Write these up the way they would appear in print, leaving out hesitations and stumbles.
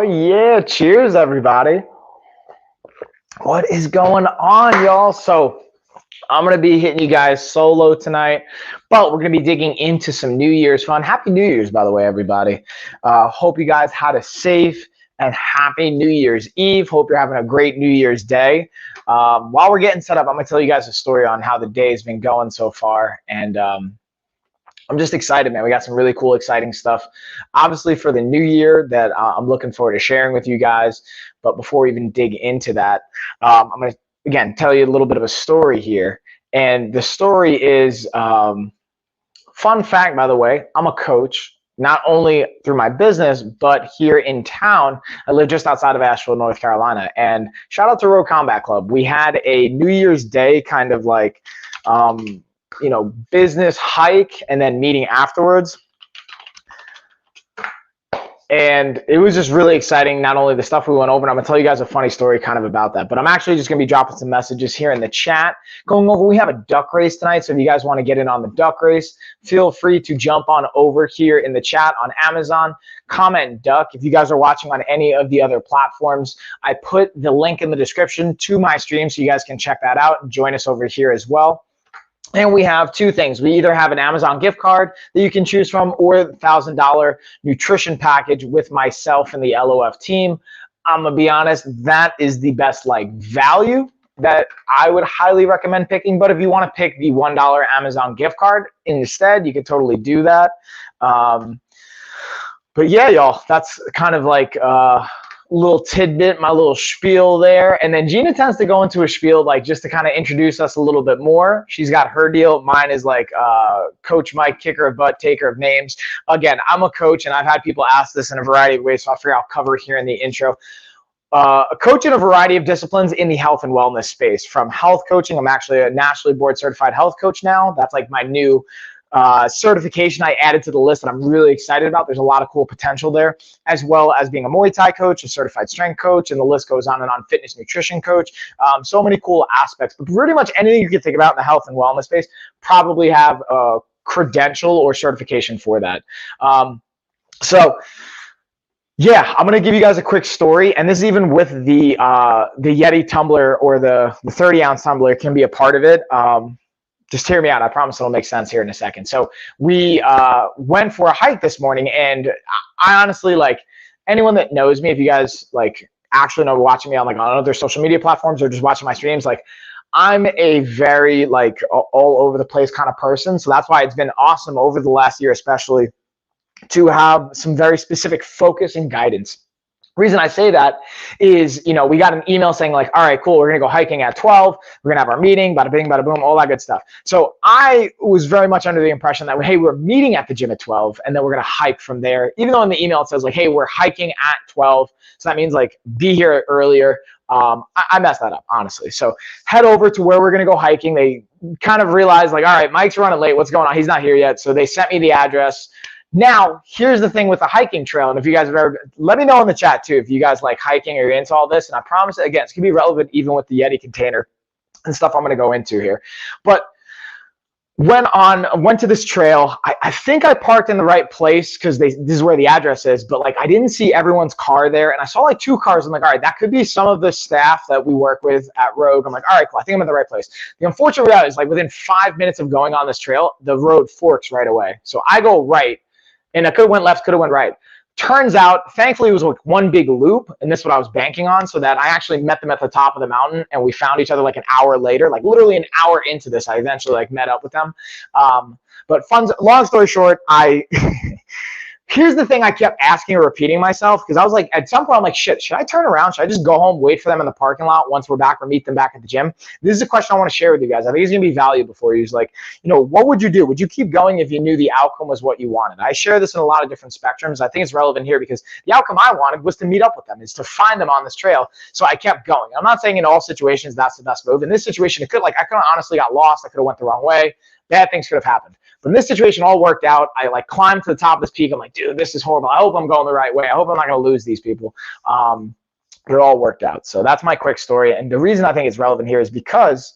yeah, cheers everybody. What is going on, y'all? So I'm gonna be hitting you guys solo tonight, but we're gonna be digging into some New Year's fun. Happy New Year's, by the way, everybody. Hope you guys had a safe and happy New Year's Eve. Hope you're having a great New Year's Day. While we're getting set up, I'm gonna tell you guys a story on how the day has been going so far, and I'm just excited, man. We got some really cool, exciting stuff, obviously, for the new year that I'm looking forward to sharing with you guys. But before we even dig into that, I'm going to, again, tell you a little bit of a story here. And the story is, fun fact, by the way, I'm a coach, not only through my business, but here in town. I live just outside of Asheville, North Carolina. And shout out to Road Combat Club. We had a New Year's Day kind of like, business hike and then meeting afterwards. And it was just really exciting, not only the stuff we went over, and I'm going to tell you guys a funny story kind of about that, but I'm actually just going to be dropping some messages here in the chat going over. We have a duck race tonight, so if you guys want to get in on the duck race, feel free to jump on over here in the chat on Amazon, comment duck. If you guys are watching on any of the other platforms, I put the link in the description to my stream so you guys can check that out and join us over here as well. And we have two things. We either have an Amazon gift card that you can choose from or the $1,000 nutrition package with myself and the LOF team. I'm going to be honest, that is the best value that I would highly recommend picking. But if you want to pick the $1 Amazon gift card instead, you could totally do that. But yeah, y'all, that's kind of like little tidbit, my little spiel there. And then Gina tends to go into a spiel just to kind of introduce us a little bit more. She's got her deal. Mine is Coach Mike, kicker of butt, taker of names. Again, I'm a coach and I've had people ask this in a variety of ways, so I figure I'll cover it here in the intro. A coach in a variety of disciplines in the health and wellness space. From health coaching, I'm actually a nationally board certified health coach now. That's my new certification I added to the list that I'm really excited about. There's a lot of cool potential there, as well as being a Muay Thai coach, a certified strength coach, and the list goes on and on, fitness nutrition coach. So many cool aspects, but pretty much anything you can think about in the health and wellness space probably have a credential or certification for that. Yeah, I'm going to give you guys a quick story, and this is even with the Yeti Tumbler or the 30-ounce tumbler can be a part of it. Just hear me out. I promise it'll make sense here in a second. So we went for a hike this morning, and I honestly, anyone that knows me, if you guys actually know watching me on other social media platforms or just watching my streams, I'm a very all over the place kind of person. So that's why it's been awesome over the last year, especially, to have some very specific focus and guidance. Reason I say that is, we got an email saying all right, cool, we're going to go hiking at 12. We're going to have our meeting, bada bing, bada boom, all that good stuff. So I was very much under the impression that, hey, we're meeting at the gym at 12 and then we're going to hike from there. Even though in the email it says hey, we're hiking at 12. So that means be here earlier. I messed that up, honestly. So head over to where we're going to go hiking. They kind of realized all right, Mike's running late. What's going on? He's not here yet. So they sent me the address. Now, here's the thing with the hiking trail, and if you guys have ever, let me know in the chat too if you guys like hiking or you're into all this, and I promise, again, it's going to be relevant even with the Yeti container and stuff I'm going to go into here. But went to this trail. I think I parked in the right place because this is where the address is, but I didn't see everyone's car there, and I saw 2 cars. I'm all right, that could be some of the staff that we work with at Rogue. I'm all right, cool, I think I'm in the right place. The unfortunate reality is within 5 minutes of going on this trail, the road forks right away. So I go right. And I could have went left, could have went right. Turns out, thankfully, it was one big loop, and this is what I was banking on, so that I actually met them at the top of the mountain, and we found each other an hour later, literally an hour into this. I eventually met up with them. But long story short, here's the thing I kept asking or repeating myself, because I was at some point, I'm shit, should I turn around? Should I just go home, wait for them in the parking lot once we're back, or meet them back at the gym? This is a question I want to share with you guys. I think it's going to be valuable for you. It's what would you do? Would you keep going if you knew the outcome was what you wanted? I share this in a lot of different spectrums. I think it's relevant here because the outcome I wanted was to meet up with them, is to find them on this trail. So I kept going. I'm not saying in all situations that's the best move. In this situation, it could, I could have honestly got lost. I could have went the wrong way. Bad things could have happened. But in this situation, all worked out. I climbed to the top of this peak. I'm dude, this is horrible. I hope I'm going the right way. I hope I'm not going to lose these people. It all worked out. So that's my quick story. And the reason I think it's relevant here is because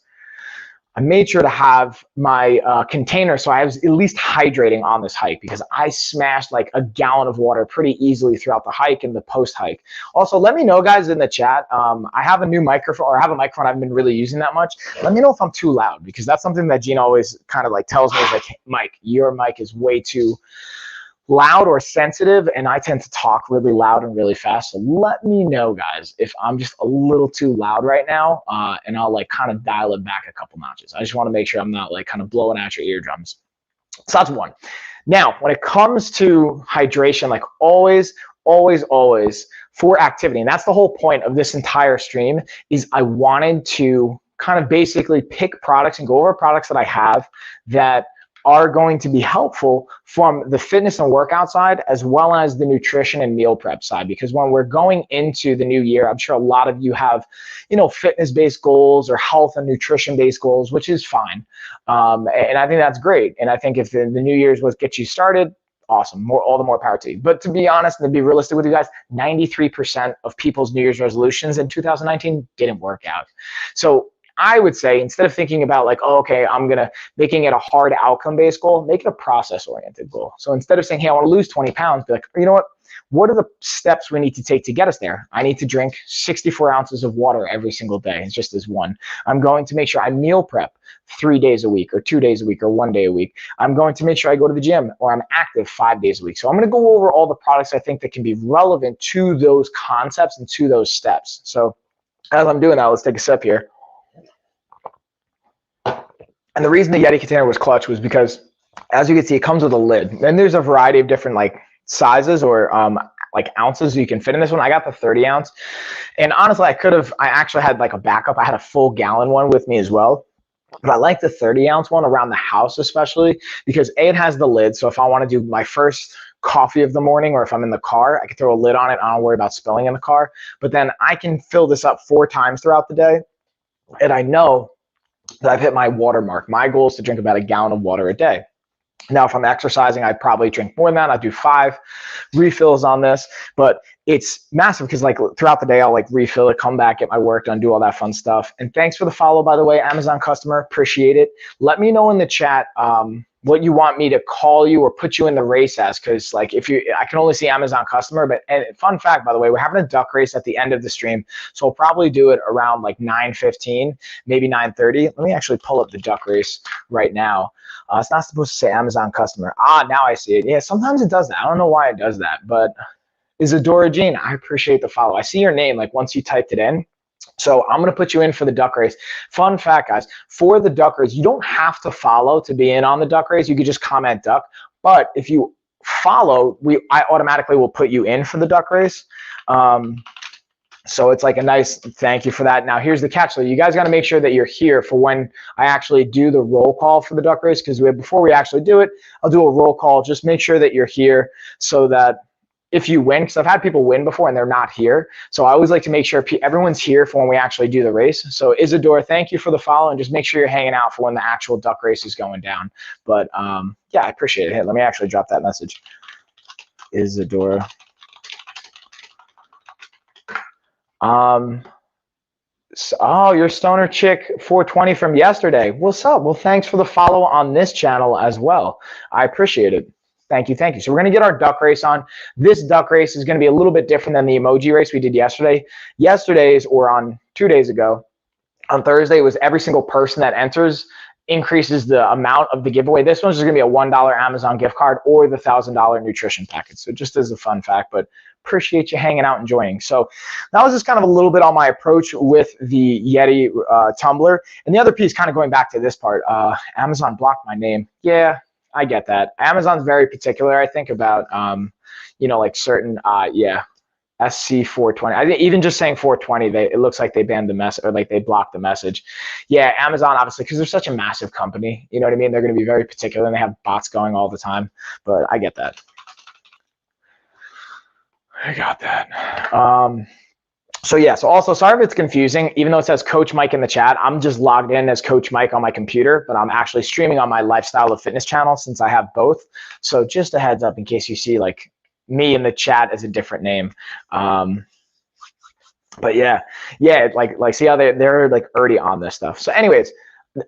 I made sure to have my container so I was at least hydrating on this hike, because I smashed like a gallon of water pretty easily throughout the hike and the post hike. Also, let me know, guys, in the chat. I have a new microphone, or I have a microphone I haven't been really using that much. Let me know if I'm too loud, because that's something that Gina always kind of like tells me is like, hey, Mike, your mic is way too loud or sensitive, and I tend to talk really loud and really fast. So let me know, guys, if I'm just a little too loud right now, and I'll like kind of dial it back a couple notches. I just want to make sure I'm not like kind of blowing out your eardrums. So that's one. Now, when it comes to hydration, like always for activity, and that's the whole point of this entire stream, is I wanted to kind of basically pick products and go over products that I have that are going to be helpful from the fitness and workout side, as well as the nutrition and meal prep side. Because when we're going into the new year, I'm sure a lot of you have, fitness-based goals or health and nutrition-based goals, which is fine. And I think that's great. And I think if the new year's what gets you started, awesome, all the more power to you. But to be honest and to be realistic with you guys, 93% of people's New Year's resolutions in 2019 didn't work out. So I would say, instead of thinking about like, oh, okay, making it a hard outcome-based goal, make it a process-oriented goal. So instead of saying, hey, I want to lose 20 pounds, be like, you know what are the steps we need to take to get us there? I need to drink 64 ounces of water every single day. It's just as one. I'm going to make sure I meal prep 3 days a week or 2 days a week or 1 day a week. I'm going to make sure I go to the gym or I'm active 5 days a week. So I'm going to go over all the products I think that can be relevant to those concepts and to those steps. So as I'm doing that, let's take a sip here. And the reason the Yeti container was clutch was because, as you can see, it comes with a lid. And there's a variety of different like sizes or like ounces you can fit in this one. I got the 30 ounce. And honestly, I actually had like a backup. I had a full gallon one with me as well. But I like the 30 ounce one around the house, especially because A, it has the lid. So if I want to do my first coffee of the morning, or if I'm in the car, I can throw a lid on it. I don't worry about spilling in the car. But then I can fill this up 4 times throughout the day. And I know that I've hit my watermark. My goal is to drink about a gallon of water a day. Now, if I'm exercising, I'd probably drink more than that. I'd do 5 refills on this, but it's massive because like throughout the day, I'll like refill it, come back, get my work done, do all that fun stuff. And thanks for the follow, by the way, Amazon customer, appreciate it. Let me know in the chat what you want me to call you or put you in the race as, because like I can only see Amazon customer, but and fun fact, by the way, we're having a duck race at the end of the stream. So we'll probably do it around like 9:15, maybe 9:30. Let me actually pull up the duck race right now. It's not supposed to say Amazon customer. Now I see it. Yeah, sometimes it does that. I don't know why it does that, but Isadora Jean, I appreciate the follow. I see your name like once you typed it in. So I'm going to put you in for the duck race. Fun fact, guys, for the duck race, you don't have to follow to be in on the duck race. You could just comment duck. But if you follow, I automatically will put you in for the duck race. So it's like a nice thank you for that. Now here's the catch though. You guys got to make sure that you're here for when I actually do the roll call for the duck race, because before we actually do it, I'll do a roll call. Just make sure that you're here so that if you win, because I've had people win before and they're not here. So I always like to make sure everyone's here for when we actually do the race. So Isadora, thank you for the follow, and just make sure you're hanging out for when the actual duck race is going down. But yeah, I appreciate it. Hey, let me actually drop that message. Isadora. Oh, your stoner chick 420 from yesterday. What's up? Well, thanks for the follow on this channel as well. I appreciate it. Thank you, thank you. So we're going to get our duck race on. This duck race is going to be a little bit different than the emoji race we did yesterday. Yesterday's, or on 2 days ago, on Thursday, was every single person that enters increases the amount of the giveaway. This one's just going to be a $1 Amazon gift card or the $1,000 nutrition package. So just as a fun fact, but appreciate you hanging out and joining. So that was just kind of a little bit on my approach with the Yeti Tumbler. And the other piece, kind of going back to this part, Amazon blocked my name. Yeah, I get that. Amazon's very particular, I think, about, like certain, SC420. I think even just saying 420, it looks like they banned the message, or like they blocked the message. Yeah, Amazon, obviously, because they're such a massive company, you know what I mean? They're going to be very particular, and they have bots going all the time, but I get that. I got that. So yeah, so also, sorry if it's confusing, even though it says Coach Mike in the chat, I'm just logged in as Coach Mike on my computer, but I'm actually streaming on my Lifestyle of Fitness channel since I have both. So just a heads up in case you see like me in the chat as a different name. But yeah, like see how they're like already on this stuff. So anyways,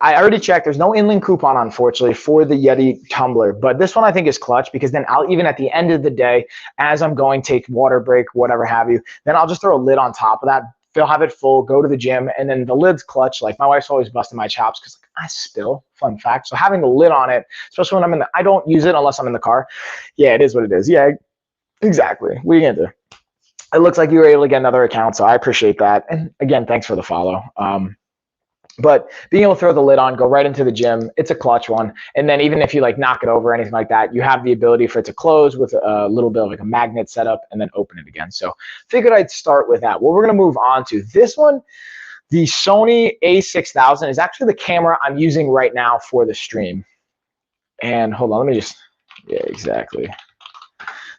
I already checked. There's no inland coupon, unfortunately, for the Yeti Tumbler. But this one I think is clutch because then I'll even at the end of the day, as I'm going take water break, whatever have you, then I'll just throw a lid on top of that. They'll have it full, go to the gym, and then the lid's clutch. Like my wife's always busting my chops because like, I spill. Fun fact. So having the lid on it, especially when I'm in the, I don't use it unless I'm in the car. Yeah, it is what it is. Yeah, exactly. What are you gonna do? It looks like you were able to get another account, so I appreciate that. And again, thanks for the follow. But being able to throw the lid on, go right into the gym, it's a clutch one. And then even if you like knock it over or anything like that, you have the ability for it to close with a little bit of like a magnet setup and then open it again. So figured I'd start with that. Well, we're gonna move on to this one. The Sony A6000 is actually the camera I'm using right now for the stream. And hold on, let me just, yeah, exactly.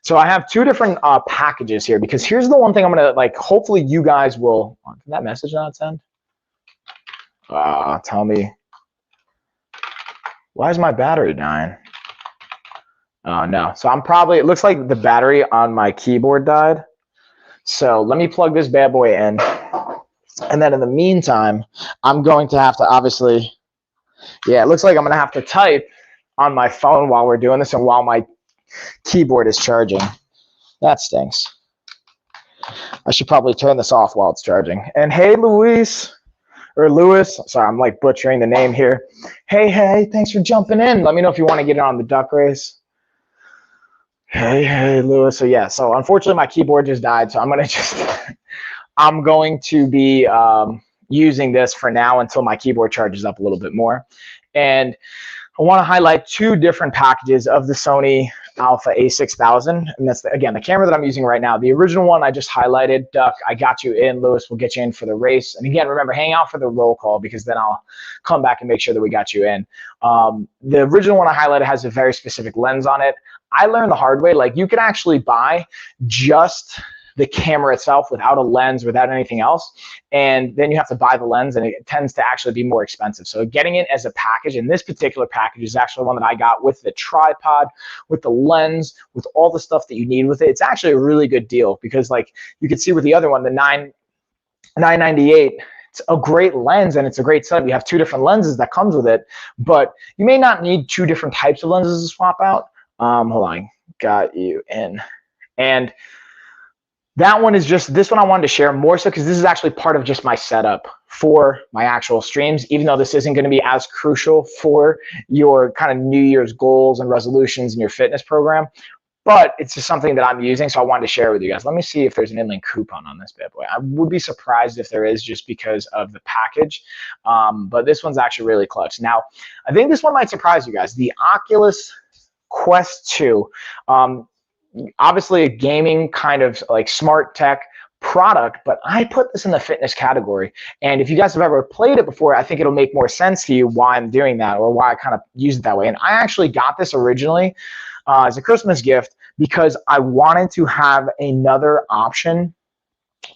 So I have two different packages here because here's the one thing I'm gonna like, hopefully you guys will, can that message not send? Tell me, why is my battery dying? Oh no, so I'm probably, it looks like the battery on my keyboard died. So let me plug this bad boy in. And then in the meantime, I'm going to have to obviously, yeah, it looks like I'm gonna have to type on my phone while we're doing this and while my keyboard is charging. That stinks. I should probably turn this off while it's charging. And hey, Luis, or Lewis, sorry, I'm like butchering the name here. Hey, thanks for jumping in. Let me know if you want to get in on the duck race. Hey, Lewis. So yeah, so unfortunately my keyboard just died, so I'm gonna just, I'm going to be using this for now until my keyboard charges up a little bit more. And I want to highlight two different packages of the Sony Alpha A6000, and that's again the camera that I'm using right now. The original one I just highlighted. Duck, I got you in. Lewis will get you in for the race. And again, remember, hang out for the roll call because then I'll come back and make sure that we got you in. The original one I highlighted has a very specific lens on it. I learned the hard way. Like you can actually buy just the camera itself without a lens, without anything else. And then you have to buy the lens and it tends to actually be more expensive. So getting it as a package, and this particular package is actually one that I got with the tripod, with the lens, with all the stuff that you need with it. It's actually a really good deal because like you can see with the other one, the 998, it's a great lens and it's a great setup. You have two different lenses that comes with it, but you may not need two different types of lenses to swap out. Hold on, got you in. And that one is just, this one I wanted to share more so because this is actually part of just my setup for my actual streams, even though this isn't going to be as crucial for your kind of New Year's goals and resolutions in your fitness program, but it's just something that I'm using, so I wanted to share with you guys. Let me see if there's an inland coupon on this bad boy. I would be surprised if there is just because of the package, but this one's actually really clutch. Now, I think this one might surprise you guys. The Oculus Quest 2, obviously a gaming kind of like smart tech product, but I put this in the fitness category. And if you guys have ever played it before, I think it'll make more sense to you why I'm doing that or why I kind of use it that way. And I actually got this originally as a Christmas gift because I wanted to have another option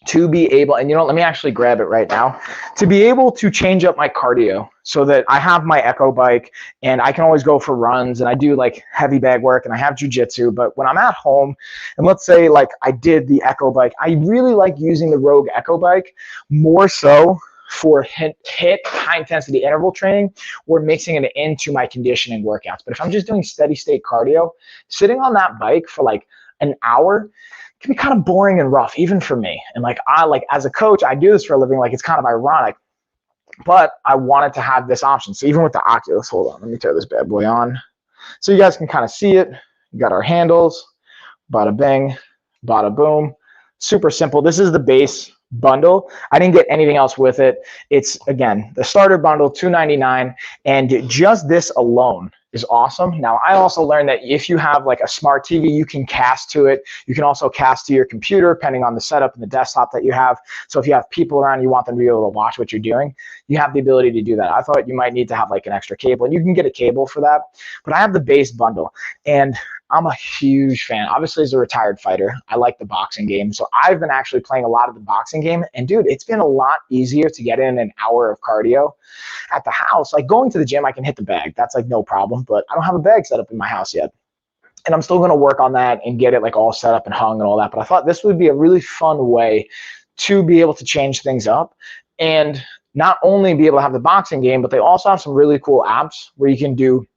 to be able, and you know, let me actually grab it right now, to be able to change up my cardio so that I have my Echo bike and I can always go for runs and I do like heavy bag work and I have jujitsu. But when I'm at home and let's say like I did the Echo bike, I really like using the Rogue Echo bike more so for hit high intensity interval training or mixing it into my conditioning workouts. But if I'm just doing steady state cardio, sitting on that bike for like an hour can be kind of boring and rough, even for me. And like I like as a coach, I do this for a living. Like it's kind of ironic, but I wanted to have this option. So even with the Oculus, hold on, let me turn this bad boy on, so you guys can kind of see it. You got our handles, bada bing, bada boom. Super simple. This is the base bundle. I didn't get anything else with it. It's again the starter bundle, $299, and just this alone is awesome. Now, I also learned that if you have like a smart TV, you can cast to it. You can also cast to your computer, depending on the setup and the desktop that you have. So if you have people around, you want them to be able to watch what you're doing, you have the ability to do that. I thought you might need to have like an extra cable, and you can get a cable for that. But I have the base bundle, and I'm a huge fan. Obviously, as a retired fighter, I like the boxing game. So I've been actually playing a lot of the boxing game. And dude, it's been a lot easier to get in an hour of cardio at the house. Like going to the gym, I can hit the bag. That's like no problem. But I don't have a bag set up in my house yet. And I'm still going to work on that and get it like all set up and hung and all that. But I thought this would be a really fun way to be able to change things up. And not only be able to have the boxing game, but they also have some really cool apps where you can do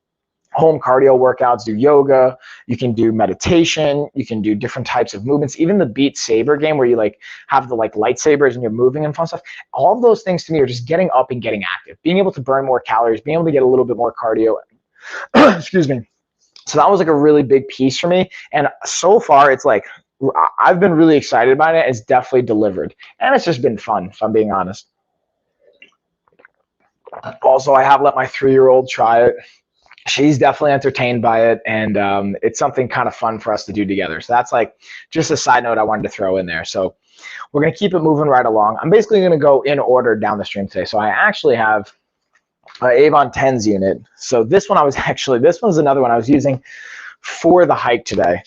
home cardio workouts, do yoga, you can do meditation, you can do different types of movements, even the Beat Saber game where you like have the like lightsabers and you're moving and fun stuff. All of those things to me are just getting up and getting active, being able to burn more calories, being able to get a little bit more cardio. Excuse me. So that was like a really big piece for me. And so far it's like, I've been really excited about it. It's definitely delivered. And it's just been fun, if I'm being honest. Also, I have let my 3-year-old try it. She's definitely entertained by it, and it's something kind of fun for us to do together. So that's like just a side note I wanted to throw in there. So we're going to keep it moving right along. I'm basically going to go in order down the stream today. So I actually have an Avon 10s unit. So this one's another one I was using for the hike today.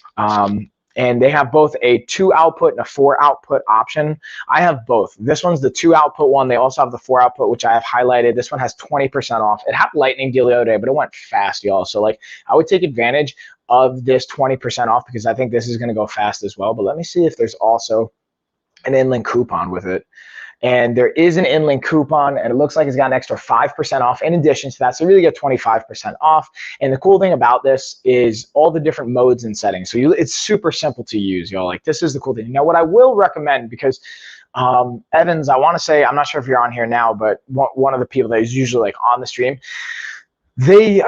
And they have both a 2-output and a 4-output option. I have both. This one's the 2-output one. They also have the 4-output, which I have highlighted. This one has 20% off. It had lightning deal the other day, but it went fast, y'all. So like, I would take advantage of this 20% off because I think this is going to go fast as well. But let me see if there's also an in-link coupon with it. And there is an in-link coupon, and it looks like it's got an extra 5% off in addition to that. So you really get 25% off. And the cool thing about this is all the different modes and settings. So it's super simple to use, y'all. Like, this is the cool thing. Now, what I will recommend, because Evans, I want to say, I'm not sure if you're on here now, but one of the people that is usually like on the stream, they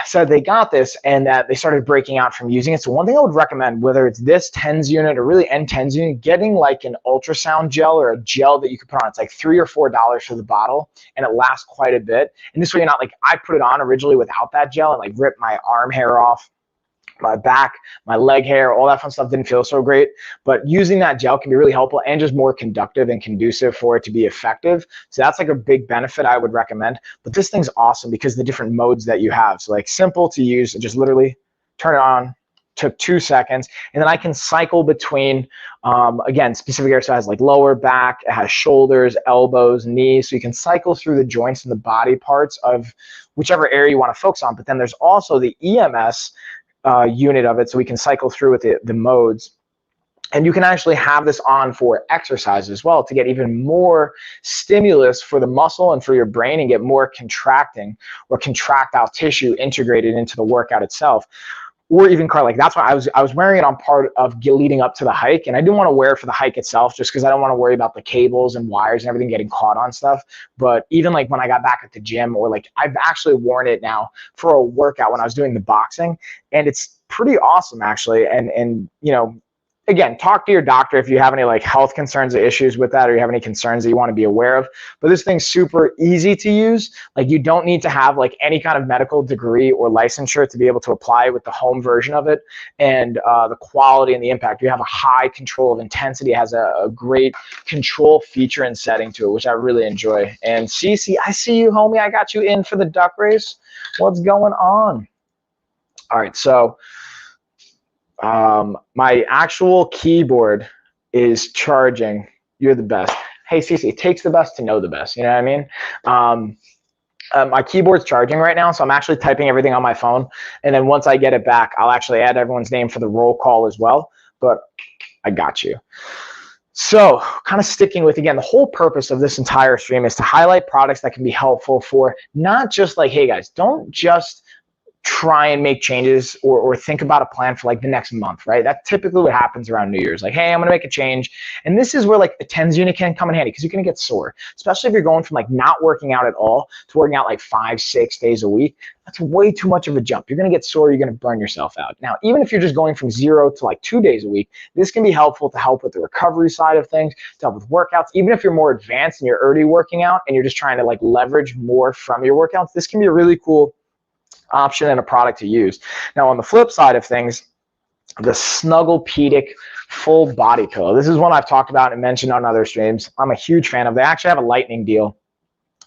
said they got this and that they started breaking out from using it. So one thing I would recommend, whether it's this 10s unit or really N10s unit, getting like an ultrasound gel or a gel that you could put on. It's like $3 or $4 for the bottle, and it lasts quite a bit. And this way you're not like, I put it on originally without that gel and like ripped my arm hair off, my back, my leg hair, all that fun stuff didn't feel so great. But using that gel can be really helpful and just more conductive and conducive for it to be effective. So that's like a big benefit I would recommend. But this thing's awesome because the different modes that you have. So like simple to use, just literally turn it on, took 2 seconds, and then I can cycle between, again, specific exercises like lower back, it has shoulders, elbows, knees, so you can cycle through the joints and the body parts of whichever area you want to focus on. But then there's also the EMS unit of it, so we can cycle through with the modes. And you can actually have this on for exercise as well to get even more stimulus for the muscle and for your brain and get more contracting or contractile tissue integrated into the workout itself. Or even like, that's why I was wearing it on part of leading up to the hike, and I didn't want to wear it for the hike itself just because I don't want to worry about the cables and wires and everything getting caught on stuff. But even like when I got back at the gym, or like I've actually worn it now for a workout when I was doing the boxing, and it's pretty awesome actually. And you know, again, talk to your doctor if you have any like health concerns or issues with that, or you have any concerns that you want to be aware of. But this thing's super easy to use. Like, you don't need to have like any kind of medical degree or licensure to be able to apply with the home version of it. And the quality and the impact, you have a high control of intensity. It has a great control feature and setting to it, which I really enjoy. And Cece, I see you, homie. I got you in for the duck race. What's going on? All right, so my actual keyboard is charging. You're the best. Hey, Cece, it takes the best to know the best. You know what I mean? My keyboard's charging right now, so I'm actually typing everything on my phone. And then once I get it back, I'll actually add everyone's name for the roll call as well. But I got you. So kind of sticking with, again, the whole purpose of this entire stream is to highlight products that can be helpful for not just like, hey guys, don't just try and make changes or think about a plan for like the next month, right? That's typically what happens around New Year's. Like, hey, I'm gonna make a change. And this is where like a 10s unit can come in handy, because you're gonna get sore, especially if you're going from like not working out at all to working out like 5-6 days a week. That's way too much of a jump. You're gonna get sore, you're gonna burn yourself out. Now, even if you're just going from 0 to like 2 days a week, this can be helpful to help with the recovery side of things, to help with workouts. Even if you're more advanced and you're already working out and you're just trying to like leverage more from your workouts, this can be a really cool option and a product to use. Now, on the flip side of things, the Snugglepedic full body pillow. This is one I've talked about and mentioned on other streams. I'm a huge fan of. They actually have a lightning deal.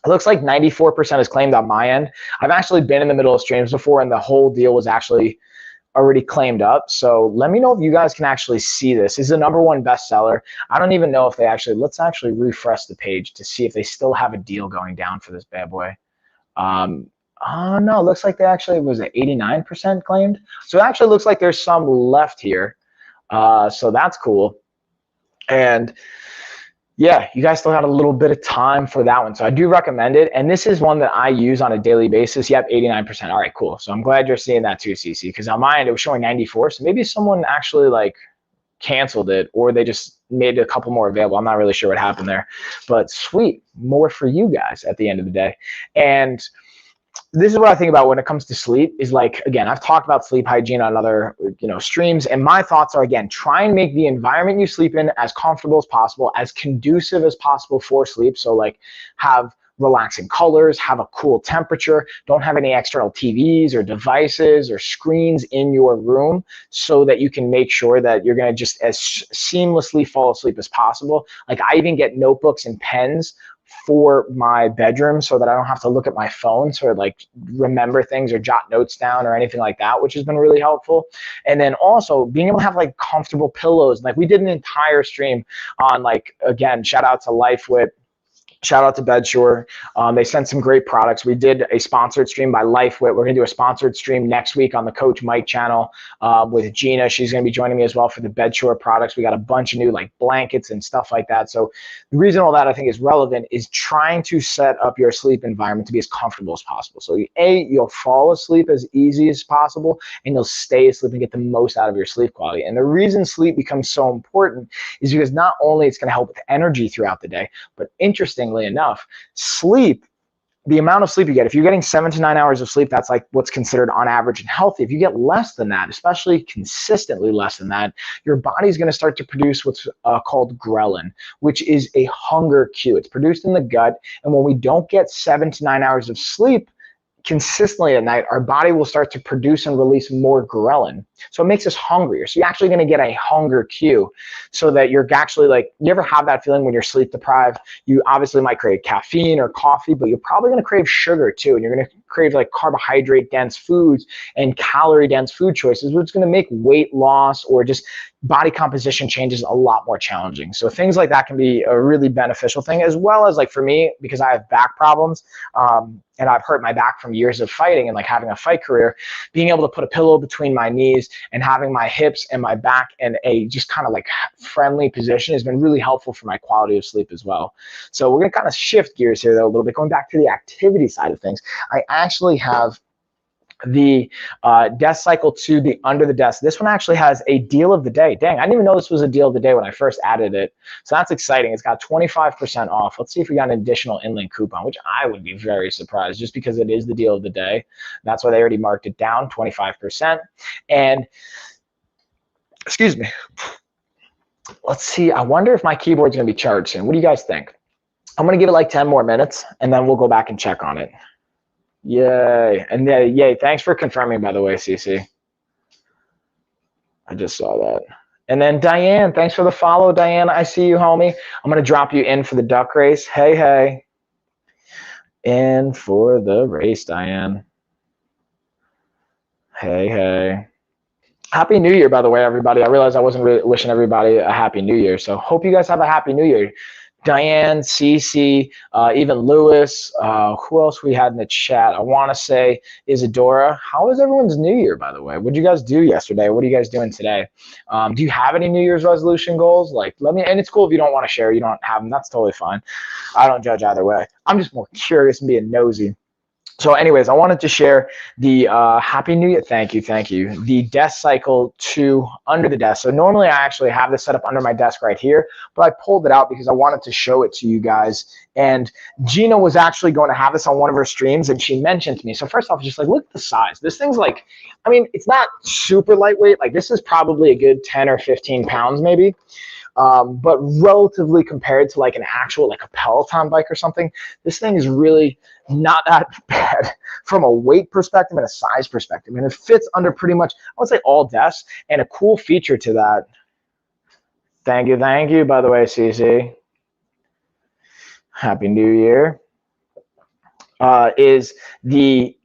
It looks like 94% is claimed on my end. I've actually been in the middle of streams before, and the whole deal was actually already claimed up. So let me know if you guys can actually see this. This is the #1 bestseller. I don't even know if they actually, let's actually refresh the page to see if they still have a deal going down for this bad boy. Oh no, it looks like they actually was at 89% claimed. So it actually looks like there's some left here. So that's cool. And Yeah, you guys still had a little bit of time for that one. So I do recommend it. And this is one that I use on a daily basis. Yep, 89%. All right, cool. So I'm glad you're seeing that too, CC, because on my end, it was showing 94. So maybe someone actually like canceled it or they just made a couple more available. I'm not really sure what happened there, but sweet, more for you guys at the end of the day. And this is what I think about when it comes to sleep is like, again, I've talked about sleep hygiene on other, streams, and my thoughts are, again, try and make the environment you sleep in as comfortable as possible, as conducive as possible for sleep. So like have relaxing colors, have a cool temperature, don't have any external TVs or devices or screens in your room so that you can make sure that you're going to just as seamlessly fall asleep as possible. Like I even get notebooks and pens for my bedroom so that I don't have to look at my phone to like remember things or jot notes down or anything like that, which has been really helpful. And then also being able to have like comfortable pillows. Like we did an entire stream on like, again, shout out to LifeWit. Shout out to Bedshore. They sent some great products. We did a sponsored stream by LifeWit. We're going to do a sponsored stream next week on the Coach Mike channel with Gina. She's going to be joining me as well for the Bedshore products. We got a bunch of new like blankets and stuff like that. So the reason all that I think is relevant is trying to set up your sleep environment to be as comfortable as possible. So you'll fall asleep as easy as possible and you'll stay asleep and get the most out of your sleep quality. And the reason sleep becomes so important is because not only it's going to help with energy throughout the day, but interestingly enough, sleep, the amount of sleep you get, if you're getting 7 to 9 hours of sleep, that's like what's considered on average and healthy. If you get less than that, especially consistently less than that, your body's going to start to produce what's called ghrelin, which is a hunger cue. It's produced in the gut, and when we don't get 7 to 9 hours of sleep consistently at night, our body will start to produce and release more ghrelin. So it makes us hungrier. So you're actually going to get a hunger cue so that you're actually like, you ever have that feeling when you're sleep deprived? You obviously might crave caffeine or coffee, but you're probably going to crave sugar too. And you're going to crave like carbohydrate dense foods and calorie dense food choices, which is going to make weight loss or just body composition changes a lot more challenging. So things like that can be a really beneficial thing, as well as like for me, because I have back problems, and I've hurt my back from years of fighting and like having a fight career, being able to put a pillow between my knees and having my hips and my back in a just kind of like friendly position has been really helpful for my quality of sleep as well. So we're gonna kind of shift gears here though a little bit, going back to the activity side of things. I actually have the desk cycle to the under the desk. This one actually has a deal of the day. Dang, I didn't even know this was a deal of the day when I first added it. So that's exciting. It's got 25% off. Let's see if we got an additional inlink coupon, which I would be very surprised just because it is the deal of the day. That's why they already marked it down 25%. And excuse me. Let's see. I wonder if my keyboard's going to be charged soon. What do you guys think? I'm going to give it like 10 more minutes and then we'll go back and check on it. Yay. And yay. Thanks for confirming, by the way, CC. I just saw that. And then Diane, thanks for the follow, Diane. I see you, homie. I'm going to drop you in for the duck race. Hey, hey. In for the race, Diane. Hey, hey. Happy New Year, by the way, everybody. I realized I wasn't really wishing everybody a Happy New Year. So hope you guys have a Happy New Year. Diane, Cece, even Lewis, who else we had in the chat? I want to say Isadora. How was everyone's New Year, by the way? What did you guys do yesterday? What are you guys doing today? Do you have any New Year's resolution goals? Like, let me, and it's cool if you don't want to share, you don't have them, that's totally fine. I don't judge either way. I'm just more curious and being nosy. So anyways, I wanted to share the Happy New Year, thank you, the desk cycle to under the desk. So normally I actually have this set up under my desk right here, but I pulled it out because I wanted to show it to you guys. And Gina was actually going to have this on one of her streams and she mentioned to me. So first off, just like, look at the size. This thing's like, I mean, it's not super lightweight. Like this is probably a good 10 or 15 pounds maybe. But relatively compared to like an actual, like a Peloton bike or something, this thing is really not that bad from a weight perspective and a size perspective. And it fits under pretty much, I would say, all desks. And a cool feature to that, thank you, by the way, CC. Happy New Year. Is the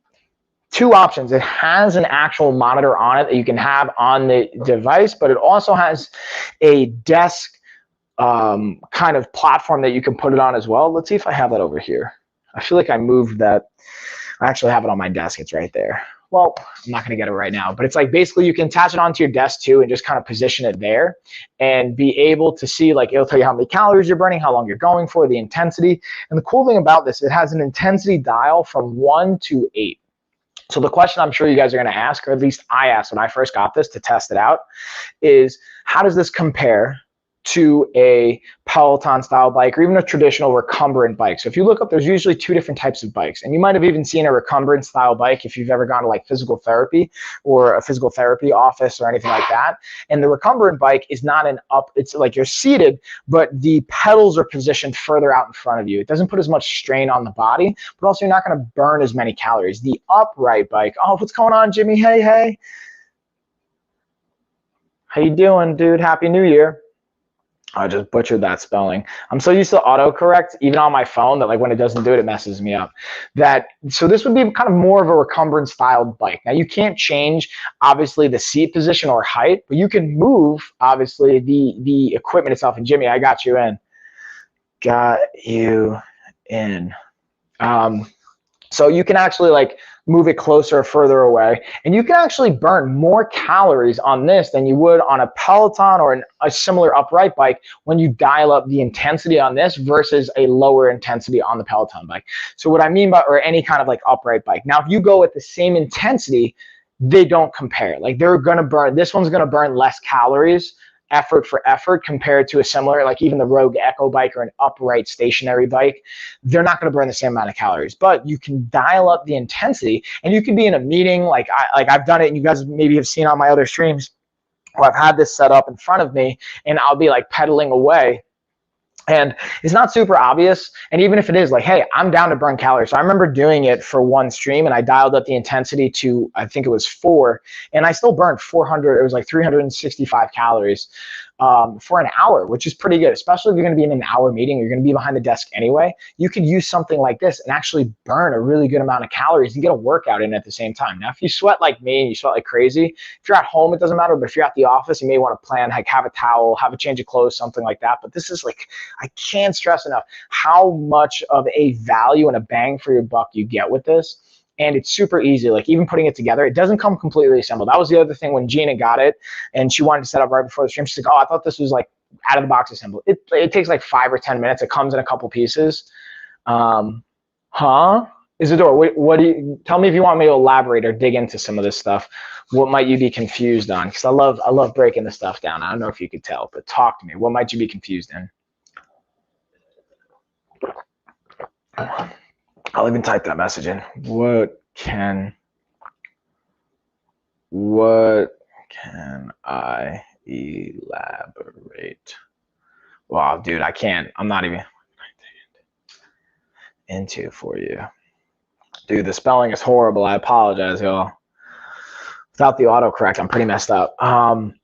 two options. It has an actual monitor on it that you can have on the device, but it also has a desk kind of platform that you can put it on as well. Let's see if I have that over here. I feel like I moved that. I actually have it on my desk. It's right there. well, I'm not going to get it right now, but it's like basically you can attach it onto your desk too and just kind of position it there and be able to see, like, it'll tell you how many calories you're burning, how long you're going for, the intensity. And the cool thing about this, it has an intensity dial from 1 to 8. So the question I'm sure you guys are going to ask, or at least I asked when I first got this to test it out, is how does this compare to a Peloton style bike or even a traditional recumbent bike? So if you look up, there's usually 2 different types of bikes, and you might have even seen a recumbent style bike if you've ever gone to like physical therapy or a physical therapy office or anything like that. And the recumbent bike is not an up, it's like you're seated, but the pedals are positioned further out in front of you. It doesn't put as much strain on the body, but also you're not going to burn as many calories. The upright bike, oh, what's going on, Jimmy? Hey. How you doing, dude? Happy New Year. I just butchered that spelling. I'm so used to autocorrect, even on my phone, that like when it doesn't do it, it messes me up. So this would be kind of more of a recumbent styled bike. Now you can't change obviously the seat position or height, but you can move obviously the equipment itself. And Jimmy, I got you in. Got you in. So you can actually like move it closer or further away, and you can actually burn more calories on this than you would on a Peloton or a similar upright bike when you dial up the intensity on this versus a lower intensity on the Peloton bike. So what I mean by, or any kind of like upright bike. Now, if you go with the same intensity, they don't compare. Like they're gonna burn, this one's gonna burn less calories effort for effort compared to a similar, like even the Rogue Echo bike or an upright stationary bike. They're not going to burn the same amount of calories, but you can dial up the intensity, and you can be in a meeting like I've done it, and you guys maybe have seen on my other streams where I've had this set up in front of me and I'll be like pedaling away. And it's not super obvious. And even if it is, like, hey, I'm down to burn calories. So I remember doing it for one stream, and I dialed up the intensity to, I think it was 4, and I still burned 400. It was like 365 calories for an hour, which is pretty good, especially if you're going to be in an hour meeting, you're going to be behind the desk anyway. You could use something like this and actually burn a really good amount of calories and get a workout in at the same time. Now, if you sweat like me and you sweat like crazy, if you're at home, it doesn't matter. But if you're at the office, you may want to plan, like have a towel, have a change of clothes, something like that. But this is like, I can't stress enough how much of a value and a bang for your buck you get with this. And it's super easy, like even putting it together. It doesn't come completely assembled. That was the other thing when Gina got it and she wanted to set up right before the stream. She's like, oh, I thought this was like out of the box assembled. It takes like 5 or 10 minutes. It comes in a couple pieces. Isadora, what do you, tell me if you want me to elaborate or dig into some of this stuff. What might you be confused on? Because I love breaking the stuff down. I don't know if you could tell, but talk to me. What might you be confused in? I'll even type that message in. What can I elaborate? Wow, dude, I can't. I'm not even into for you. Dude, the spelling is horrible. I apologize, y'all. Without the autocorrect, I'm pretty messed up.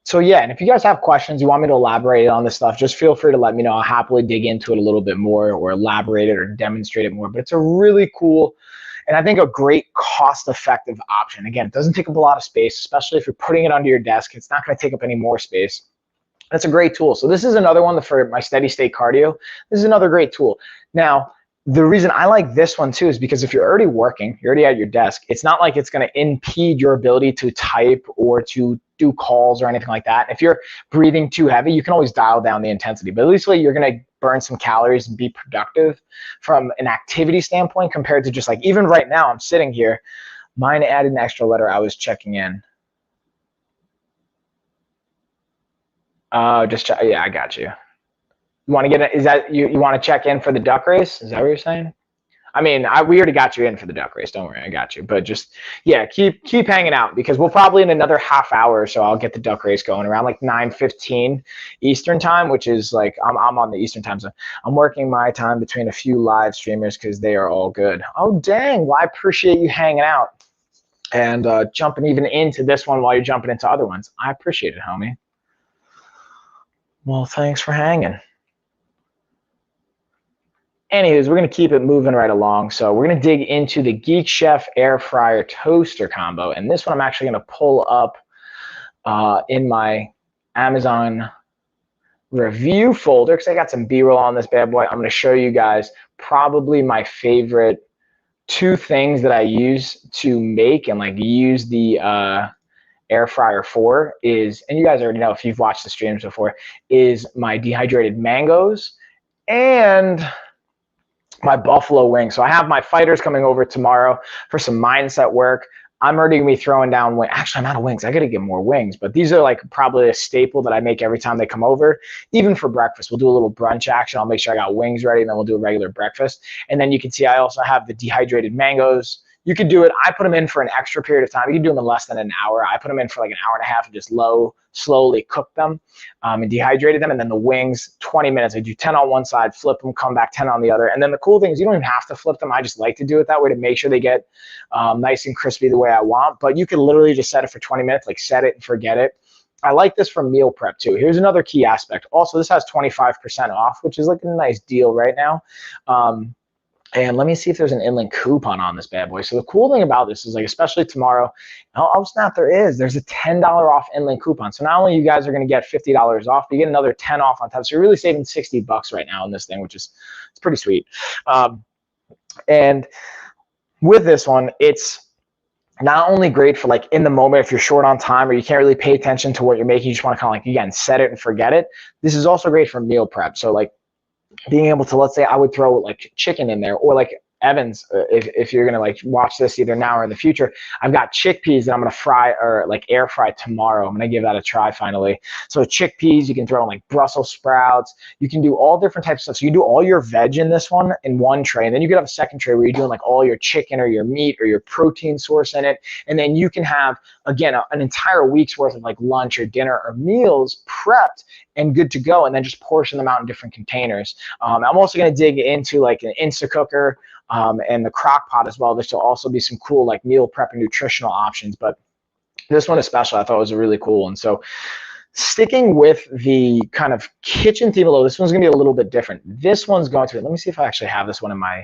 So yeah, and if you guys have questions, you want me to elaborate on this stuff, just feel free to let me know. I'll happily dig into it a little bit more or elaborate it or demonstrate it more. But it's a really cool, and I think a great cost-effective option. Again, it doesn't take up a lot of space, especially if you're putting it under your desk. It's not going to take up any more space. That's a great tool. So this is another one for my steady state cardio. This is another great tool. Now, the reason I like this one too is because if you're already working, you're already at your desk, it's not like it's going to impede your ability to type or to do calls or anything like that. If you're breathing too heavy, you can always dial down the intensity, but at least you're going to burn some calories and be productive from an activity standpoint compared to just like, even right now I'm sitting here, mine added an extra letter. I was checking in. Yeah, I got you. You want to get it? Is that you want to check in for the duck race? Is that what you're saying? I mean, we already got you in for the duck race. Don't worry, I got you. But just, yeah, keep hanging out because we'll probably in another half hour or so I'll get the duck race going around like 9:15 Eastern time, which is like I'm on the Eastern time zone. I'm working my time between a few live streamers because they are all good. Oh dang! Well, I appreciate you hanging out and jumping even into this one while you're jumping into other ones. I appreciate it, homie. Well, thanks for hanging. Anyways, we're going to keep it moving right along. So we're going to dig into the Geek Chef Air Fryer Toaster combo. And this one I'm actually going to pull up in my Amazon review folder because I got some B-roll on this bad boy. I'm going to show you guys probably my favorite two things that I use to make and like use the air fryer for is, and you guys already know if you've watched the streams before, is my dehydrated mangoes and my buffalo wings. So I have my fighters coming over tomorrow for some mindset work. I'm already gonna be throwing down wings. Actually, I'm out of wings. I gotta get more wings, but these are like probably a staple that I make every time they come over. Even for breakfast, we'll do a little brunch action. I'll make sure I got wings ready, and then we'll do a regular breakfast. And then you can see I also have the dehydrated mangoes. You could do it. I put them in for an extra period of time. You can do them in less than an hour. I put them in for like an hour and a half and just slowly cook them and dehydrated them. And then the wings, 20 minutes. I do 10 on one side, flip them, come back 10 on the other. And then the cool thing is you don't even have to flip them. I just like to do it that way to make sure they get nice and crispy the way I want. But you can literally just set it for 20 minutes, like set it and forget it. I like this for meal prep too. Here's another key aspect. Also, this has 25% off, which is like a nice deal right now. And let me see if there's an inland coupon on this bad boy. So the cool thing about this is like, especially tomorrow, oh snap, there's a $10 off inland coupon. So not only you guys are going to get $50 off, but you get another 10 off on top. So you're really saving $60 right now on this thing, which is, it's pretty sweet. And with this one, it's not only great for like in the moment if you're short on time or you can't really pay attention to what you're making, you just want to kind of like, again, set it and forget it. This is also great for meal prep. So like, being able to, let's say I would throw like chicken in there, or like Evans, if you're gonna like watch this either now or in the future, I've got chickpeas that I'm gonna fry or like air fry tomorrow. I'm gonna give that a try finally. So chickpeas, you can throw in like Brussels sprouts, you can do all different types of stuff. So you do all your veg in this one in one tray, and then you could have a second tray where you're doing like all your chicken or your meat or your protein source in it, and then you can have again an entire week's worth of like lunch or dinner or meals prepped and good to go, and then just portion them out in different containers. I'm also gonna dig into like an Instacooker and the crock pot as well. This will also be some cool like meal prep and nutritional options, but this one especially I thought was really cool. And so sticking with the kind of kitchen theme below, this one's gonna be a little bit different. This one's going to, let me see if I actually have this one in my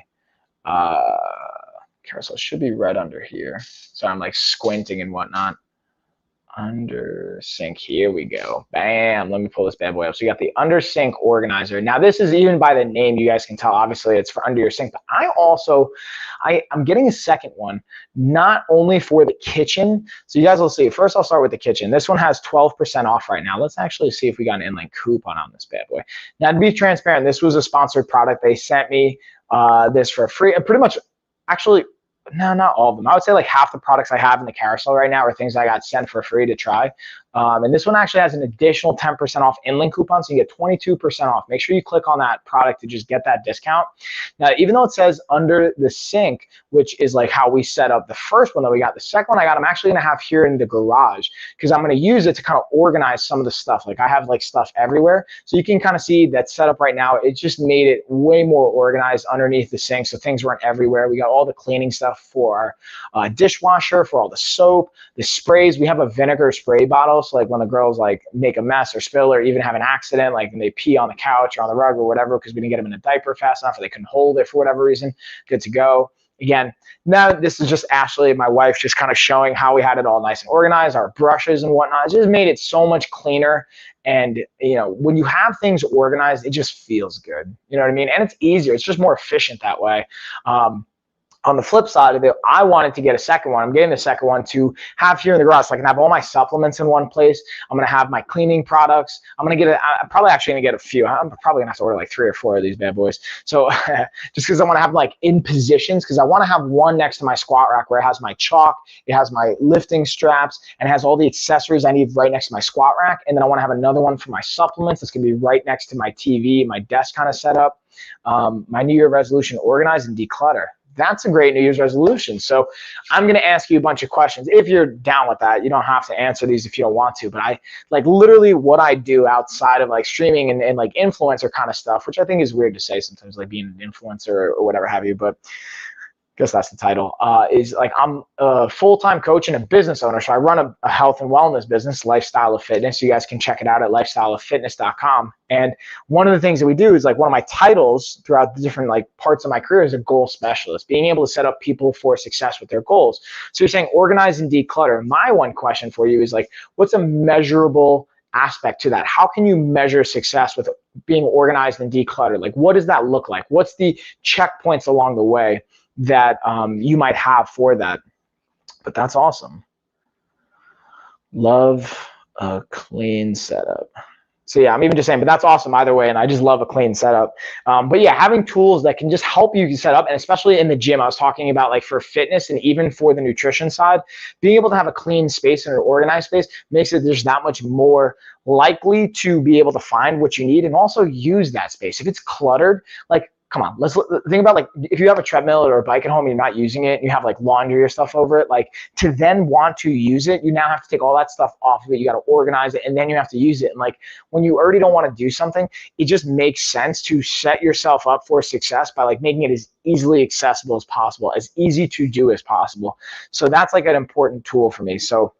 carousel. It should be right under here. So I'm like squinting and whatnot. Under sink, here we go, bam. Let me pull this bad boy up. So you got the under sink organizer. Now this is, even by the name you guys can tell, obviously it's for under your sink, but I'm getting a second one, not only for the kitchen. So you guys will see. First I'll start with the kitchen. This one has 12% off right now. Let's actually see if we got an inland coupon on this bad boy. Now to be transparent, this was a sponsored product. They sent me this for free. Pretty much, actually, no, not all of them. I would say like half the products I have in the carousel right now are things I got sent for free to try. And this one actually has an additional 10% off inland coupon, so you get 22% off. Make sure you click on that product to just get that discount. Now, even though it says under the sink, which is like how we set up the first one that we got, the second one I got, I'm actually gonna have here in the garage because I'm gonna use it to kind of organize some of the stuff. Like I have like stuff everywhere. So you can kind of see that setup right now. It just made it way more organized underneath the sink, so things weren't everywhere. We got all the cleaning stuff for our dishwasher, for all the soap, the sprays. We have a vinegar spray bottle. So like when the girls like make a mess or spill or even have an accident, like when they pee on the couch or on the rug or whatever, because we didn't get them in a diaper fast enough or they couldn't hold it for whatever reason, good to go. Again, now this is just Ashley, my wife, just kind of showing how we had it all nice and organized, our brushes and whatnot. It just made it so much cleaner. And you know, when you have things organized, it just feels good. You know what I mean? And it's easier. It's just more efficient that way. On the flip side of it, I wanted to get a second one. I'm getting the second one to have here in the garage so I can have all my supplements in one place. I'm going to have my cleaning products. I'm probably actually going to get a few. I'm probably going to have to order like 3 or 4 of these bad boys. So just because I want to have like in positions, because I want to have one next to my squat rack where it has my chalk, it has my lifting straps, and it has all the accessories I need right next to my squat rack. And then I want to have another one for my supplements that's going to be right next to my TV, my desk kind of setup. My New Year resolution: organize and declutter. That's a great New Year's resolution. So I'm going to ask you a bunch of questions. If you're down with that, you don't have to answer these if you don't want to, but I like literally what I do outside of like streaming and like influencer kind of stuff, which I think is weird to say sometimes, like being an influencer or whatever have you, but I guess that's the title, is like I'm a full-time coach and a business owner. So I run a health and wellness business, Lifestyle of Fitness. You guys can check it out at lifestyleoffitness.com. And one of the things that we do is like one of my titles throughout the different like parts of my career is a goal specialist, being able to set up people for success with their goals. So you're saying organize and declutter. My one question for you is like, what's a measurable aspect to that? How can you measure success with being organized and decluttered? Like, what does that look like? What's the checkpoints along the way? that you might have for that. But that's awesome. Love a clean setup. So yeah, I'm even just saying, but that's awesome either way, and I just love a clean setup. But yeah, having tools that can just help you set up, and especially in the gym, I was talking about like for fitness and even for the nutrition side, being able to have a clean space and an organized space makes it there's that much more likely to be able to find what you need and also use that space. If it's cluttered, like, come on, let's think about like if you have a treadmill or a bike at home and you're not using it, and you have like laundry or stuff over it, like to then want to use it, you now have to take all that stuff off of it. You got to organize it, and then you have to use it. And like when you already don't want to do something, it just makes sense to set yourself up for success by like making it as easily accessible as possible, as easy to do as possible. So that's like an important tool for me. So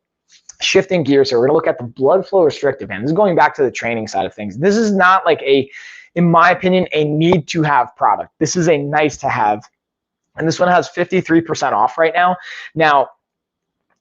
shifting gears here, we're gonna look at the blood flow restrictive band. This is going back to the training side of things. This is not like in my opinion, a need to have product. This is a nice to have. And this one has 53% off right now. Now,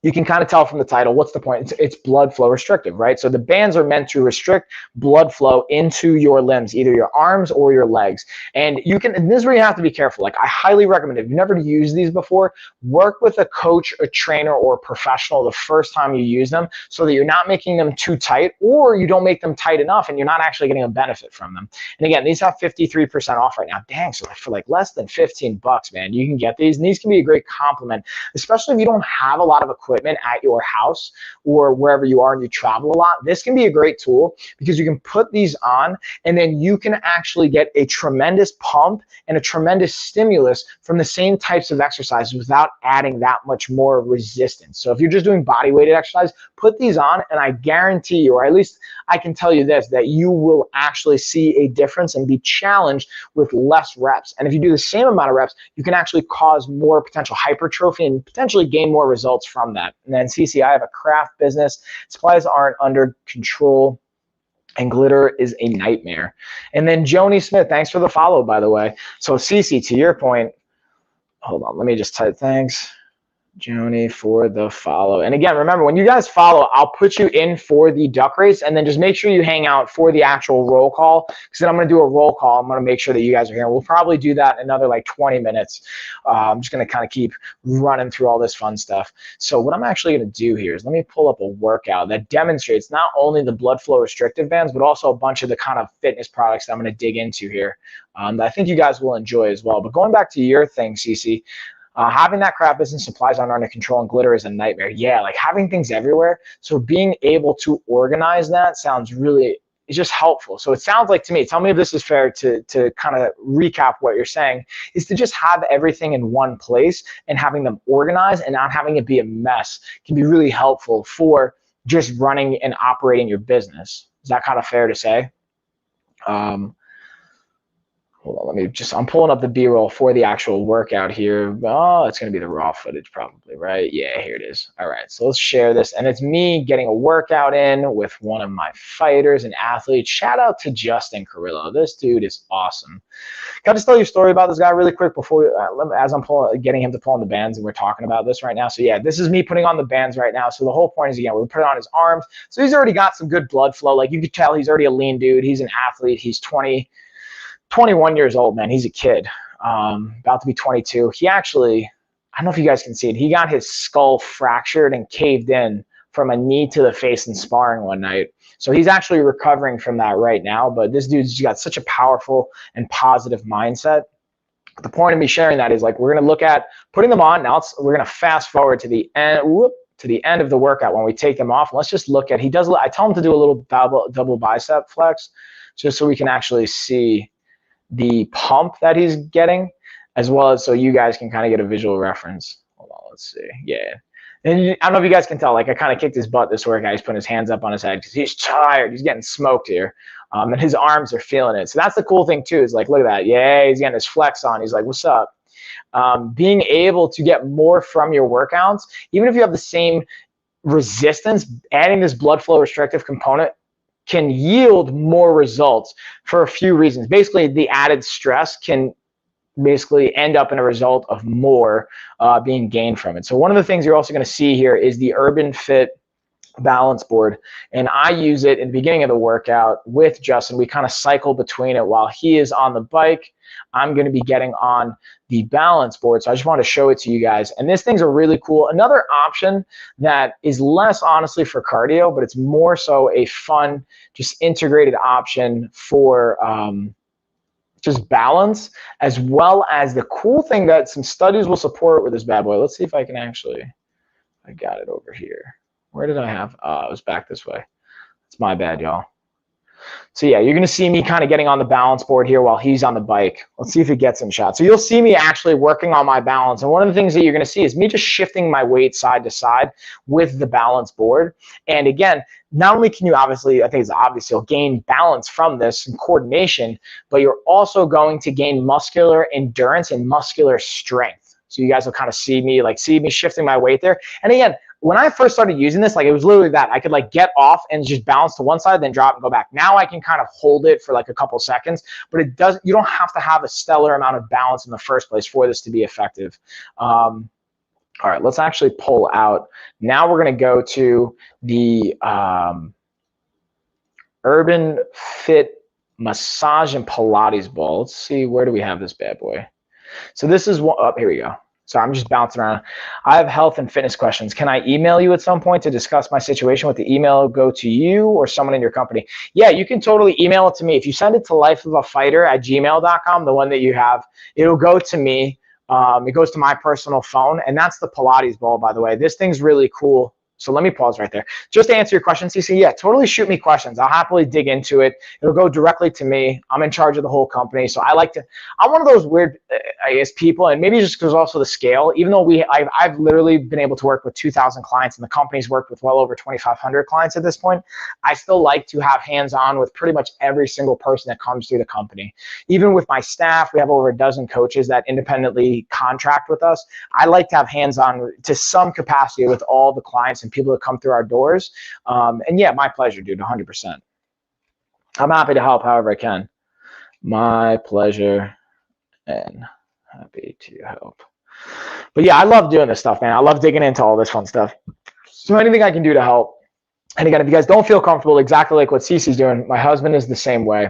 you can kind of tell from the title, what's the point? It's blood flow restrictive, right? So the bands are meant to restrict blood flow into your limbs, either your arms or your legs. And you can, and this is where you have to be careful. Like I highly recommend, if you've never used these before, work with a coach, a trainer, or a professional the first time you use them so that you're not making them too tight, or you don't make them tight enough and you're not actually getting a benefit from them. And again, these have 53% off right now. Dang, so for like less than 15 bucks, man, you can get these. And these can be a great compliment, especially if you don't have a lot of equipment at your house or wherever you are and you travel a lot. This can be a great tool because you can put these on and then you can actually get a tremendous pump and a tremendous stimulus from the same types of exercises without adding that much more resistance. So if you're just doing body weighted exercise, put these on and I guarantee you, or at least I can tell you this, that you will actually see a difference and be challenged with less reps. And if you do the same amount of reps, you can actually cause more potential hypertrophy and potentially gain more results from that. And then CC, I have a craft business. Supplies aren't under control and glitter is a nightmare. And then Joni Smith, thanks for the follow, by the way. So CC, to your point, hold on, let me just type thanks. Joni for the follow. And again, remember, when you guys follow, I'll put you in for the duck race, and then just make sure you hang out for the actual roll call, because then I'm going to do a roll call. I'm going to make sure that you guys are here. We'll probably do that in another like 20 minutes. I'm just going to kind of keep running through all this fun stuff. So what I'm actually going to do here is let me pull up a workout that demonstrates not only the blood flow restrictive bands, but also a bunch of the kind of fitness products that I'm going to dig into here that I think you guys will enjoy as well. But going back to your thing, Cece, having that crap business, supplies aren't under control, and glitter is a nightmare. Yeah, like having things everywhere. So being able to organize that sounds really, it's just helpful. So it sounds like to me, tell me if this is fair to kind of recap what you're saying, is to just have everything in one place and having them organized and not having it be a mess can be really helpful for just running and operating your business. Is that kind of fair to say? Hold on, let me just, I'm pulling up the B-roll for the actual workout here. Oh, it's going to be the raw footage probably, right? Yeah, here it is. All right, so let's share this. And it's me getting a workout in with one of my fighters and athletes. Shout out to Justin Carrillo. This dude is awesome. Can I just tell you a story about this guy really quick before, as I'm getting him to pull on the bands, and we're talking about this right now. So yeah, this is me putting on the bands right now. So the whole point is, again, we put it on his arms. So he's already got some good blood flow. Like you could tell he's already a lean dude. He's an athlete. He's 21 years old, man. He's a kid, about to be 22. He actually, I don't know if you guys can see it, he got his skull fractured and caved in from a knee to the face in sparring one night. So he's actually recovering from that right now, but this dude's got such a powerful and positive mindset. But the point of me sharing that is, like, we're going to look at putting them on. Now we're going to fast forward to the end of the workout when we take them off. And let's just look at, I tell him to do a little double bicep flex just so we can actually see the pump that he's getting, as well as so you guys can kind of get a visual reference. Hold on, let's see. Yeah. And I don't know if you guys can tell, like I kind of kicked his butt this workout. He's putting his hands up on his head because he's tired. He's getting smoked here. And his arms are feeling it. So that's the cool thing too, is like, look at that. Yeah, he's getting his flex on. He's like, what's up? Being able to get more from your workouts, even if you have the same resistance, adding this blood flow restrictive component can yield more results for a few reasons. Basically, the added stress can basically end up in a result of more being gained from it. So one of the things you're also going to see here is the Urban Fit balance board, and I use it in the beginning of the workout with Justin. We kind of cycle between it. While he is on the bike, I'm going to be getting on the balance board. So I just want to show it to you guys. And this thing's a really cool, another option that is less honestly for cardio, but it's more so a fun, just integrated option for just balance, as well as the cool thing that some studies will support with this bad boy. Let's see if I can actually, I got it over here. Where did I have? It was back this way. It's my bad, y'all. So yeah, you're going to see me kind of getting on the balance board here while he's on the bike. Let's see if he gets in shot. So you'll see me actually working on my balance. And one of the things that you're going to see is me just shifting my weight side to side with the balance board. And again, not only can you obviously, I think it's obvious, you'll gain balance from this and coordination, but you're also going to gain muscular endurance and muscular strength. So you guys will kind of see me shifting my weight there. And again, when I first started using this, like it was literally that. I could like get off and just bounce to one side, then drop and go back. Now I can kind of hold it for like a couple seconds, but it doesn't, you don't have to have a stellar amount of balance in the first place for this to be effective. All right, let's actually pull out. Now we're gonna go to the Urban Fit Massage and Pilates ball. Let's see, where do we have this bad boy? So this is one, oh, here we go. So I'm just bouncing around. I have health and fitness questions. Can I email you at some point to discuss my situation? With the email go to you or someone in your company? Yeah, you can totally email it to me. If you send it to lifeofafighter@gmail.com, the one that you have, it'll go to me. It goes to my personal phone, and that's the Pilates ball, by the way. This thing's really cool. So let me pause right there. Just to answer your question, CC, yeah, totally shoot me questions. I'll happily dig into it. It'll go directly to me. I'm in charge of the whole company. So I'm one of those weird, I guess, people, and maybe just because also the scale, even though I've literally been able to work with 2,000 clients and the company's worked with well over 2,500 clients at this point, I still like to have hands-on with pretty much every single person that comes through the company. Even with my staff, we have over a dozen coaches that independently contract with us. I like to have hands-on to some capacity with all the clients and people that come through our doors. And yeah, my pleasure, dude, 100%. I'm happy to help however I can. My pleasure and happy to help. But yeah, I love doing this stuff, man. I love digging into all this fun stuff. So anything I can do to help. And again, if you guys don't feel comfortable, exactly like what Cece's doing, my husband is the same way.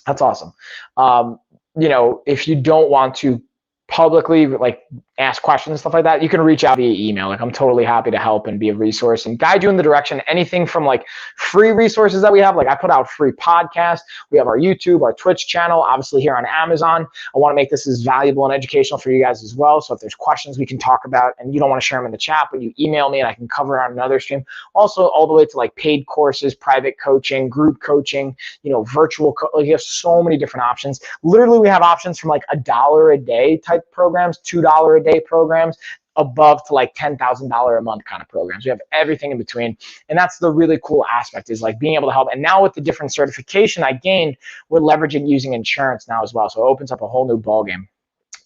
That's awesome. You know, if you don't want to publicly like ask questions and stuff like that, you can reach out via email. Like I'm totally happy to help and be a resource and guide you in the direction. Anything from like free resources that we have, like I put out free podcasts. We have our YouTube, our Twitch channel, obviously here on Amazon. I want to make this as valuable and educational for you guys as well. So if there's questions we can talk about and you don't want to share them in the chat, but you email me and I can cover it on another stream. Also all the way to like paid courses, private coaching, group coaching, you know, virtual, like you have so many different options. Literally we have options from like $1 a day type programs, $2 a day programs, above to like $10,000 a month kind of programs. We have everything in between. And that's the really cool aspect, is like being able to help. And now with the different certification I gained, we're leveraging using insurance now as well. So it opens up a whole new ballgame.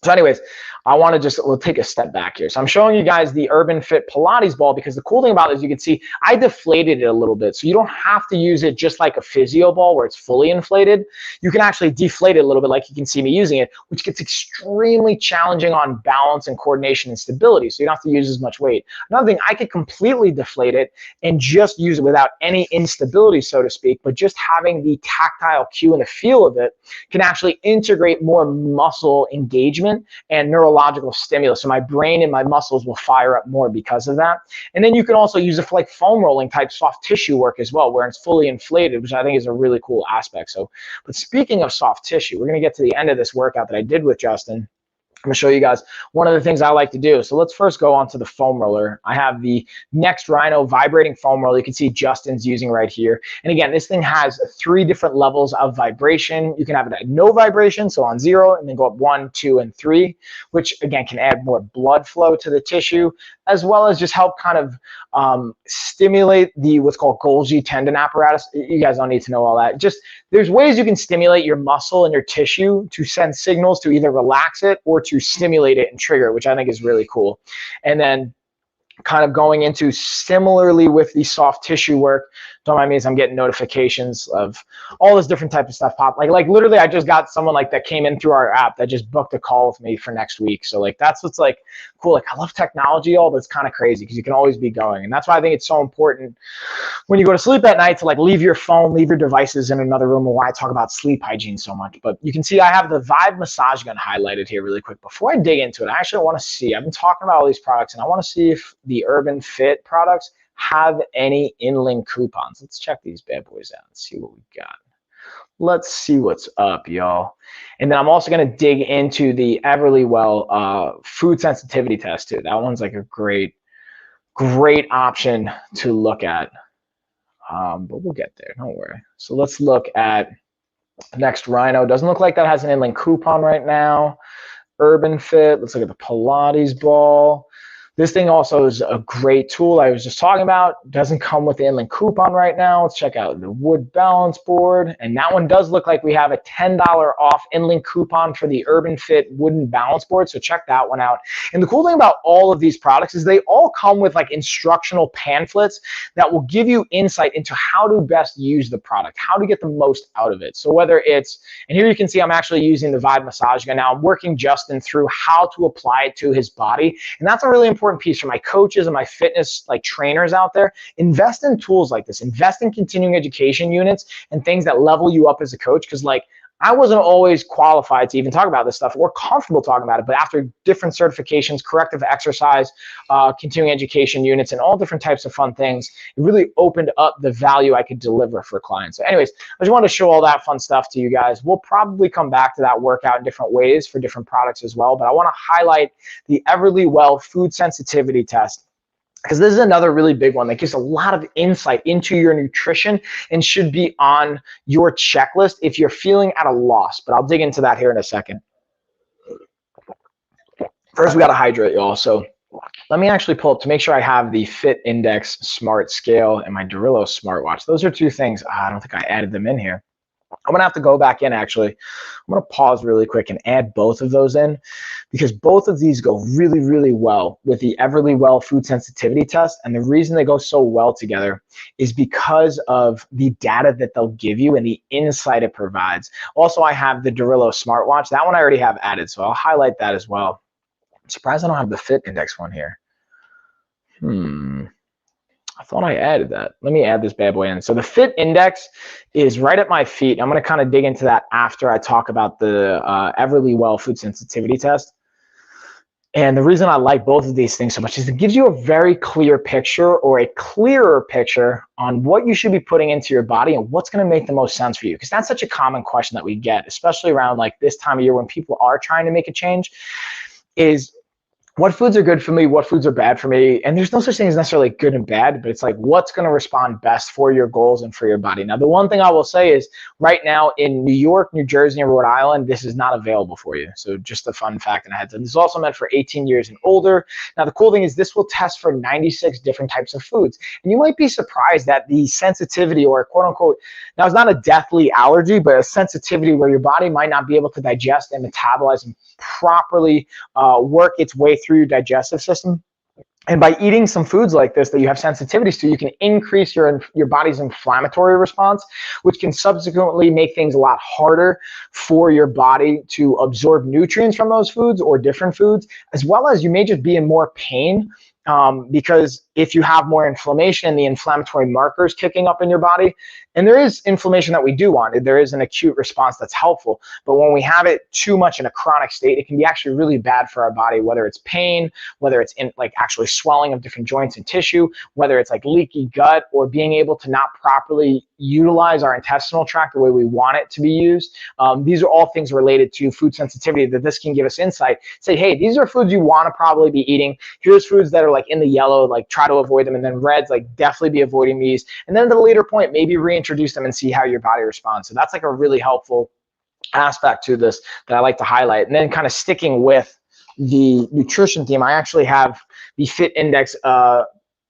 So anyways, I want to we'll take a step back here. So I'm showing you guys the Urban Fit Pilates ball because the cool thing about it is you can see I deflated it a little bit. So you don't have to use it just like a physio ball where it's fully inflated. You can actually deflate it a little bit like you can see me using it, which gets extremely challenging on balance and coordination and stability. So you don't have to use as much weight. Another thing, I could completely deflate it and just use it without any instability, so to speak, but just having the tactile cue and the feel of it can actually integrate more muscle engagement and neurological stimulus. So my brain and my muscles will fire up more because of that. And then you can also use it for like foam rolling type soft tissue work as well, where it's fully inflated, which I think is a really cool aspect. So, but speaking of soft tissue, we're going to get to the end of this workout that I did with Justin. I'm gonna show you guys one of the things I like to do. So let's first go on to the foam roller. I have the Next Rhino vibrating foam roller. You can see Justin's using right here. And again, this thing has 3 different levels of vibration. You can have it at no vibration, so on 0, and then go up 1, 2, and 3, which again can add more blood flow to the tissue, as well as just help kind of stimulate the what's called Golgi tendon apparatus. You guys don't need to know all that. Just there's ways you can stimulate your muscle and your tissue to send signals to either relax it or to stimulate it and trigger, which I think is really cool. And then kind of going into similarly with the soft tissue work, So that means I'm getting notifications of all this different type of stuff pop. Like literally I just got someone like that came in through our app that just booked a call with me for next week. So like that's what's like cool. Like I love technology, all that's kind of crazy because you can always be going. And that's why I think it's so important when you go to sleep at night to like leave your phone, leave your devices in another room, and why I talk about sleep hygiene so much. But you can see I have the Vibe massage gun highlighted here really quick. Before I dig into it, I actually want to see, I've been talking about all these products and I want to see if the Urban Fit products have any in-link coupons. Let's check these bad boys out and see what we got. Let's see what's up, y'all. And then I'm also going to dig into the Everlywell food sensitivity test too. That one's like a great option to look at. But we'll get there, don't worry. So let's look at next Rhino. Doesn't look like that has an in-link coupon right now. Urban Fit, let's look at the Pilates ball. This thing also is a great tool I was just talking about. Doesn't come with the in-link coupon right now. Let's check out the wood balance board. And that one does look like we have a $10 off in-link coupon for the Urban Fit wooden balance board. So check that one out. And the cool thing about all of these products is they all come with like instructional pamphlets that will give you insight into how to best use the product, how to get the most out of it. So whether it's, and here you can see I'm actually using the Vibe massage gun now. I'm working Justin through how to apply it to his body. And that's a really important piece for my coaches and my fitness like trainers out there. Invest in tools like this. Invest in continuing education units and things that level you up as a coach. Because like I wasn't always qualified to even talk about this stuff or comfortable talking about it, but after different certifications, corrective exercise, continuing education units, and all different types of fun things, it really opened up the value I could deliver for clients. So anyways, I just wanted to show all that fun stuff to you guys. We'll probably come back to that workout in different ways for different products as well, but I want to highlight the Everlywell food sensitivity test, because this is another really big one that gives a lot of insight into your nutrition and should be on your checklist if you're feeling at a loss. But I'll dig into that here in a second. First, we got to hydrate, y'all. So let me actually pull up to make sure I have the Fit Index Smart Scale and my Darillo Smartwatch. Those are two things. I don't think I added them in here. I'm going to have to go back in, actually. I'm going to pause really quick and add both of those in because both of these go really, really well with the Everlywell food sensitivity test. And the reason they go so well together is because of the data that they'll give you and the insight it provides. Also, I have the Darillo Smartwatch. That one I already have added, so I'll highlight that as well. I'm surprised I don't have the Fit Index one here. I thought I added that. Let me add this bad boy in. So the Fit Index is right at my feet. I'm going to kind of dig into that after I talk about the Everlywell food sensitivity test. And the reason I like both of these things so much is it gives you a very clear picture or a clearer picture on what you should be putting into your body and what's going to make the most sense for you. Because that's such a common question that we get, especially around like this time of year when people are trying to make a change, is what foods are good for me, what foods are bad for me. And there's no such thing as necessarily good and bad, but it's like what's going to respond best for your goals and for your body. Now, the one thing I will say is right now in New York, New Jersey, and Rhode Island, this is not available for you. So just a fun fact in ahead. This is also meant for 18 years and older. Now, the cool thing is this will test for 96 different types of foods. And you might be surprised that the sensitivity or quote unquote, now it's not a deathly allergy, but a sensitivity where your body might not be able to digest and metabolize and properly work its way through your digestive system. And by eating some foods like this that you have sensitivities to, you can increase your body's inflammatory response, which can subsequently make things a lot harder for your body to absorb nutrients from those foods or different foods, as well as you may just be in more pain because if you have more inflammation and the inflammatory markers kicking up in your body, and there is inflammation that we do want, there is an acute response that's helpful, but when we have it too much in a chronic state, it can be actually really bad for our body, whether it's pain, whether it's in like actually swelling of different joints and tissue, whether it's like leaky gut or being able to not properly utilize our intestinal tract the way we want it to be used. These are all things related to food sensitivity that this can give us insight. Say, hey, these are foods you want to probably be eating. Here's foods that are like in the yellow, like try to avoid them, and then reds, like definitely be avoiding these. And then at a later point, maybe reintroduce them and see how your body responds. So that's like a really helpful aspect to this that I like to highlight. And then kind of sticking with the nutrition theme, I actually have the Fit Index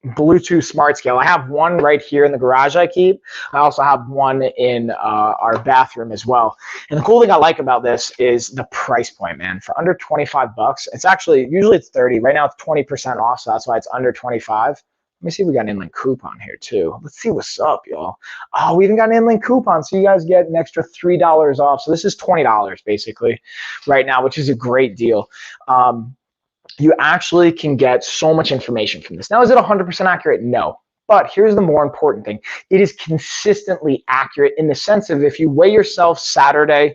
Bluetooth smart scale. I have one right here in the garage I keep. I also have one in our bathroom as well. And the cool thing I like about this is the price point, man. For under 25 bucks, it's actually, usually it's 30. Right now it's 20% off, so that's why it's under 25. Let me see if we got an inland coupon here too. Let's see what's up, y'all. Oh, we even got an inland coupon, so you guys get an extra $3 off. So this is $20 basically right now, which is a great deal. You actually can get so much information from this. Now, is it 100% accurate? No. But here's the more important thing. It is consistently accurate in the sense of if you weigh yourself Saturday,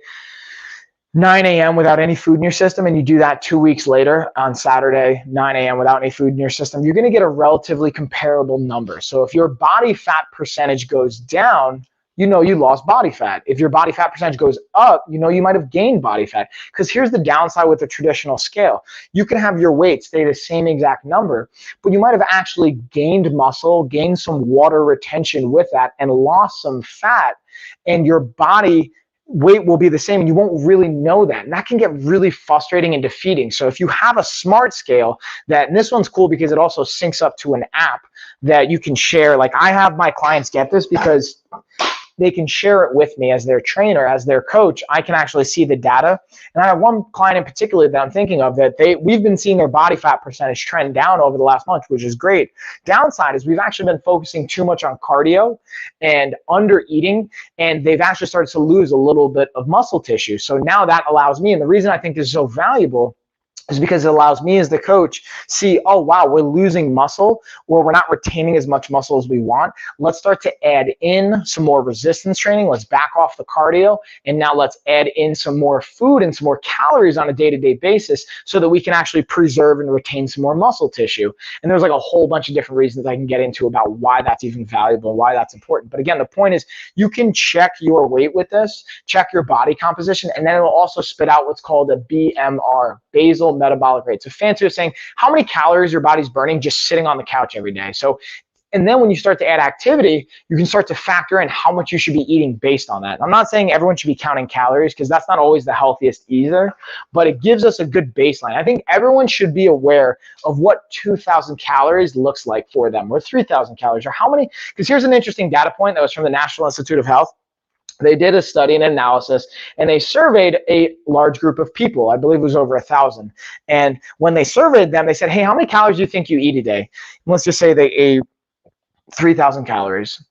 9 a.m. without any food in your system, and you do that 2 weeks later on Saturday, 9 a.m. without any food in your system, you're going to get a relatively comparable number. So if your body fat percentage goes down, you know you lost body fat. If your body fat percentage goes up, you know you might have gained body fat. Because here's the downside with a traditional scale. You can have your weight stay the same exact number, but you might have actually gained muscle, gained some water retention with that, and lost some fat, and your body weight will be the same and you won't really know that. And that can get really frustrating and defeating. So if you have a smart scale and this one's cool because it also syncs up to an app that you can share. Like I have my clients get this because they can share it with me as their trainer, as their coach. I can actually see the data. And I have one client in particular that I'm thinking of that we've been seeing their body fat percentage trend down over the last month, which is great. Downside is we've actually been focusing too much on cardio and under eating, and they've actually started to lose a little bit of muscle tissue. So now that allows me, and the reason I think this is so valuable is because it allows me as the coach see, oh, wow, we're losing muscle or we're not retaining as much muscle as we want. Let's start to add in some more resistance training. Let's back off the cardio. And now let's add in some more food and some more calories on a day-to-day basis so that we can actually preserve and retain some more muscle tissue. And there's like a whole bunch of different reasons I can get into about why that's even valuable and why that's important. But again, the point is you can check your weight with this, check your body composition, and then it will also spit out what's called a BMR, basal metabolic rate. So fancy way of saying how many calories your body's burning just sitting on the couch every day. So, and then when you start to add activity, you can start to factor in how much you should be eating based on that. I'm not saying everyone should be counting calories because that's not always the healthiest either, but it gives us a good baseline. I think everyone should be aware of what 2,000 calories looks like for them, or 3,000 calories, or how many, because here's an interesting data point that was from the National Institute of Health. They did a study and analysis, and they surveyed a large group of people. I believe it was over 1,000. And when they surveyed them, they said, hey, how many calories do you think you eat a day? And let's just say they ate 3,000 calories.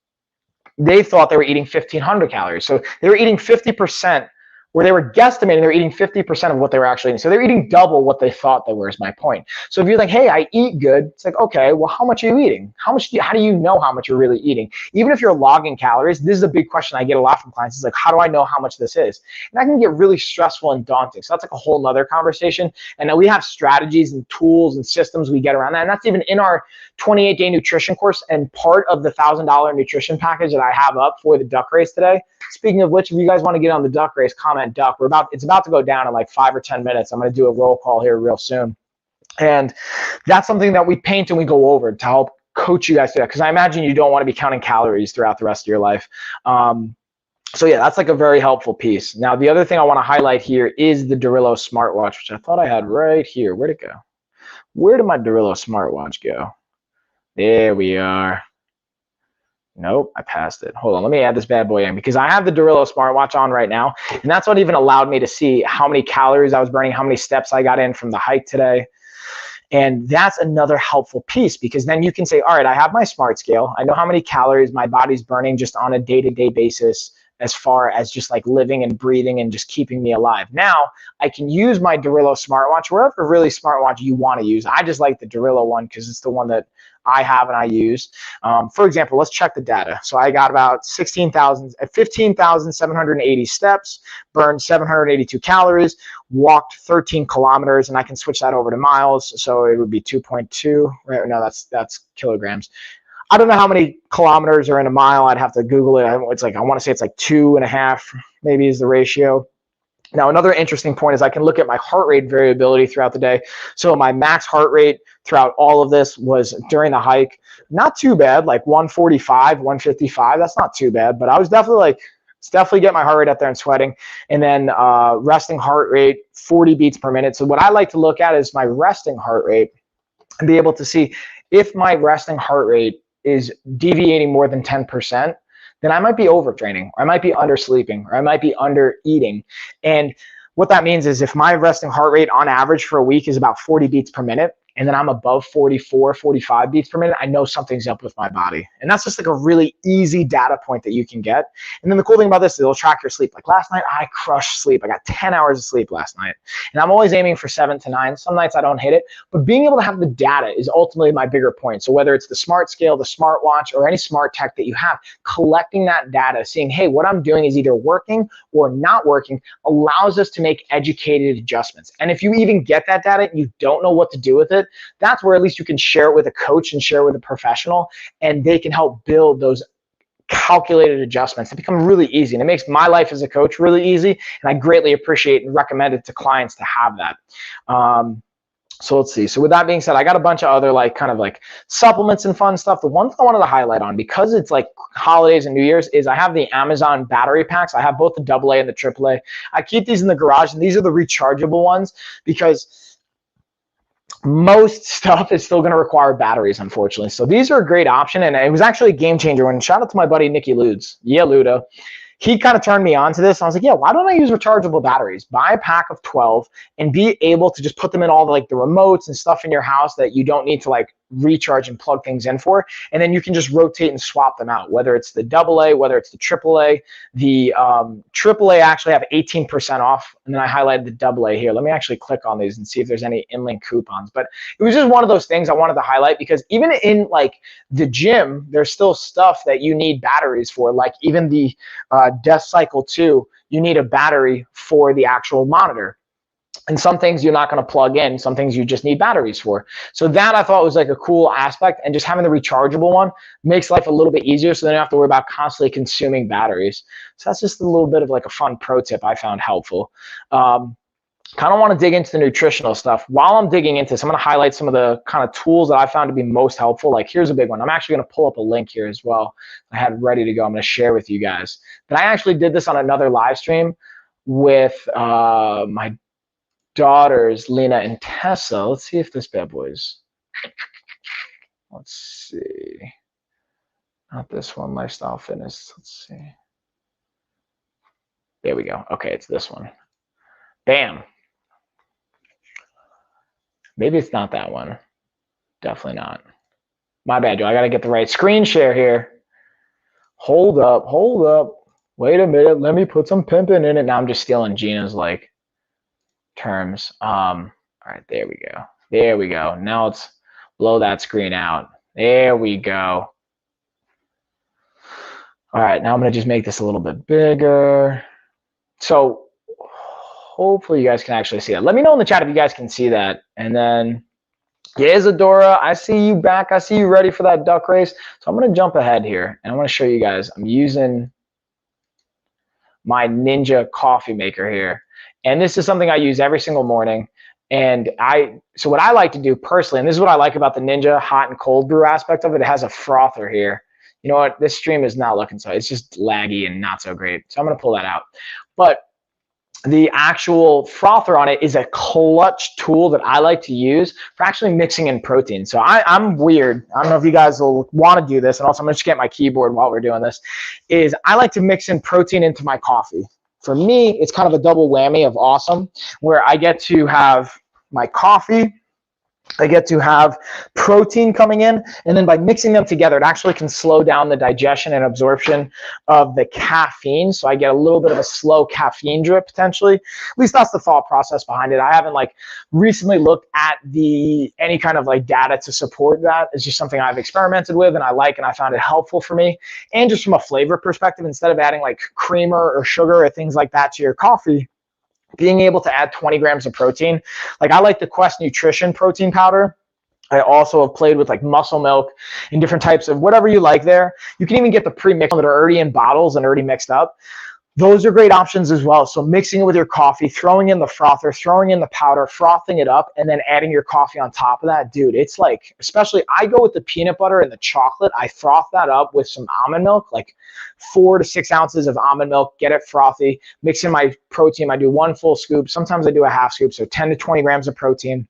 They thought they were eating 1,500 calories. So they were eating 50%, where they were guesstimating they were eating 50% of what they were actually eating. So they're eating double what they thought they were, is my point. So if you're like, hey, I eat good, it's like, okay, well, how much are you eating? How do you know how much you're really eating? Even if you're logging calories, this is a big question I get a lot from clients. It's like, how do I know how much this is? And that can get really stressful and daunting. So that's like a whole nother conversation. And then we have strategies and tools and systems we get around that. And that's even in our 28-day nutrition course and part of the $1,000 nutrition package that I have up for the duck race today. Speaking of which, if you guys want to get on the duck race, comment duck. It's about to go down in like 5 or 10 minutes. I'm going to do a roll call here real soon. And that's something that we paint and we go over to help coach you guys through that, because I imagine you don't want to be counting calories throughout the rest of your life. So yeah, that's like a very helpful piece. Now, the other thing I want to highlight here is the Darillo Smartwatch, which I thought I had right here. Where'd it go? Where did my Darillo Smartwatch go? There we are. Nope, I passed it. Hold on, let me add this bad boy in because I have the Darillo Smartwatch on right now, and that's what even allowed me to see how many calories I was burning, how many steps I got in from the hike today. And that's another helpful piece because then you can say, all right, I have my smart scale. I know how many calories my body's burning just on a day-to-day basis as far as just like living and breathing and just keeping me alive. Now, I can use my Darillo Smartwatch, wherever really smartwatch you want to use. I just like the Darillo one because it's the one that I have and I use. For example, let's check the data. So I got about 15,780 steps, burned 782 calories, walked 13 kilometers, and I can switch that over to miles. So it would be 2.2, right? No, that's kilograms. I don't know how many kilometers are in a mile. I'd have to Google it. It's like, I want to say it's like 2.5 maybe is the ratio. Now, another interesting point is I can look at my heart rate variability throughout the day. So my max heart rate throughout all of this was during the hike, not too bad, like 145, 155. That's not too bad, but I was definitely getting my heart rate up there and sweating. And then resting heart rate, 40 beats per minute. So what I like to look at is my resting heart rate and be able to see if my resting heart rate is deviating more than 10%, then I might be overtraining, or I might be undersleeping, or I might be under eating. And what that means is if my resting heart rate on average for a week is about 40 beats per minute, and then I'm above 44, 45 beats per minute, I know something's up with my body. And that's just like a really easy data point that you can get. And then the cool thing about this is it'll track your sleep. Like last night, I crushed sleep. I got 10 hours of sleep last night. And I'm always aiming for 7 to 9. Some nights I don't hit it, but being able to have the data is ultimately my bigger point. So whether it's the smart scale, the smartwatch, or any smart tech that you have, collecting that data, seeing, hey, what I'm doing is either working or not working, allows us to make educated adjustments. And if you even get that data and you don't know what to do with it, that's where at least you can share it with a coach and share it with a professional, and they can help build those calculated adjustments that become really easy. And it makes my life as a coach really easy, and I greatly appreciate and recommend it to clients to have that. So let's see. So with that being said, I got a bunch of other like kind of like supplements and fun stuff. The one thing I wanted to highlight on, because it's like holidays and New Year's, is I have the Amazon battery packs. I have both the AA and the AAA. I keep these in the garage, and these are the rechargeable ones because most stuff is still going to require batteries, unfortunately. So these are a great option, and it was actually a game changer. When shout out to my buddy Nicky Ludes, yeah, Ludo. He kind of turned me on to this. I was like, yeah, why don't I use rechargeable batteries? Buy a pack of 12 and be able to just put them in all the, like the remotes and stuff in your house that you don't need to like recharge and plug things in for. And then you can just rotate and swap them out, whether it's the AA, whether it's the AAA. The AAA actually have 18% off. And then I highlighted the AA here. Let me actually click on these and see if there's any in-link coupons. But it was just one of those things I wanted to highlight, because even in like the gym, there's still stuff that you need batteries for. Like even the Death Cycle 2, you need a battery for the actual monitor. And some things you're not going to plug in, some things you just need batteries for. So that I thought was like a cool aspect, and just having the rechargeable one makes life a little bit easier, so then you don't have to worry about constantly consuming batteries. So that's just a little bit of like a fun pro tip I found helpful. Kind of want to dig into the nutritional stuff. While I'm digging into this, I'm going to highlight some of the kind of tools that I found to be most helpful. Like here's a big one. I'm actually going to pull up a link here as well. I had it ready to go. I'm going to share with you guys. But I actually did this on another live stream with my daughters, Lena and Tessa. Let's see if this bad boy's. Let's see. Not this one, Lifestyle Fitness. Let's see. There we go. Okay, it's this one. Bam. Maybe it's not that one. Definitely not. My bad, Joe. I got to get the right screen share here. Hold up. Hold up. Wait a minute. Let me put some pimping in it. Now I'm just stealing Gina's like terms. All right, there we go. There we go. Now let's blow that screen out. There we go. All right, now I'm going to just make this a little bit bigger. So hopefully you guys can actually see that. Let me know in the chat if you guys can see that. And then, yeah, Zadora, I see you back. I see you ready for that duck race. So I'm going to jump ahead here, and I want to show you guys. I'm using my Ninja coffee maker here. And this is something I use every single morning. And so what I like to do personally, and this is what I like about the Ninja hot and cold brew aspect of it, it has a frother here. You know what? This stream is not looking so, it's just laggy and not so great. So I'm going to pull that out. But the actual frother on it is a clutch tool that I like to use for actually mixing in protein. So I'm weird. I don't know if you guys will want to do this. And also I'm going to just get my keyboard while we're doing this. Is I like to mix in protein into my coffee. For me, it's kind of a double whammy of awesome, where I get to have my coffee, I get to have protein coming in, and then by mixing them together, it actually can slow down the digestion and absorption of the caffeine. So I get a little bit of a slow caffeine drip potentially. At least that's the thought process behind it. I haven't like recently looked at any kind of like data to support that. It's just something I've experimented with and I like, and I found it helpful for me. And just from a flavor perspective, instead of adding like creamer or sugar or things like that to your coffee, being able to add 20 grams of protein. Like I like the Quest Nutrition protein powder. I also have played with like muscle milk and different types of whatever you like there. You can even get the pre-mixed that are already in bottles and already mixed up. Those are great options as well. So mixing it with your coffee, throwing in the frother, throwing in the powder, frothing it up, and then adding your coffee on top of that. Dude, it's like, especially I go with the peanut butter and the chocolate. I froth that up with some almond milk, like 4 to 6 ounces of almond milk, get it frothy, mix in my protein. I do 1 full scoop. Sometimes I do a half scoop, so 10 to 20 grams of protein.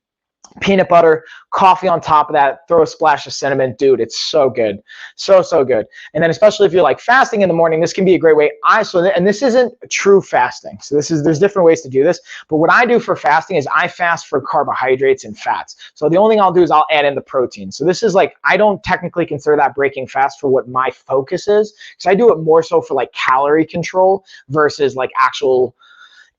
peanut butter, coffee on top of that, throw a splash of cinnamon. Dude, it's so good. So good. And then especially if you're like fasting in the morning, this can be a great way. And this isn't true fasting. So there's different ways to do this. But what I do for fasting is I fast for carbohydrates and fats. So the only thing I'll do is I'll add in the protein. So this is like, I don't technically consider that breaking fast for what my focus is. Because I do it more so for like calorie control versus like actual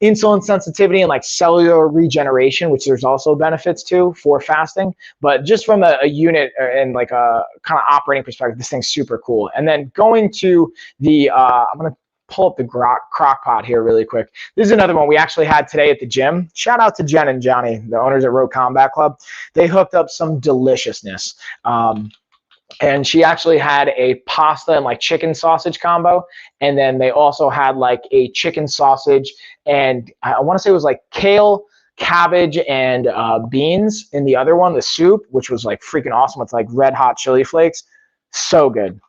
insulin sensitivity and like cellular regeneration, which there's also benefits to for fasting. But just from a unit and like a kind of operating perspective, this thing's super cool. And then going to the, I'm going to pull up the crock pot here really quick. This is another one we actually had today at the gym. Shout out to Jen and Johnny, the owners at Road Combat Club. They hooked up some deliciousness. And she actually had a pasta and like chicken sausage combo. And then they also had like a chicken sausage and I want to say it was like kale, cabbage, and beans in the other one, the soup, which was like freaking awesome with like red hot chili flakes. So good.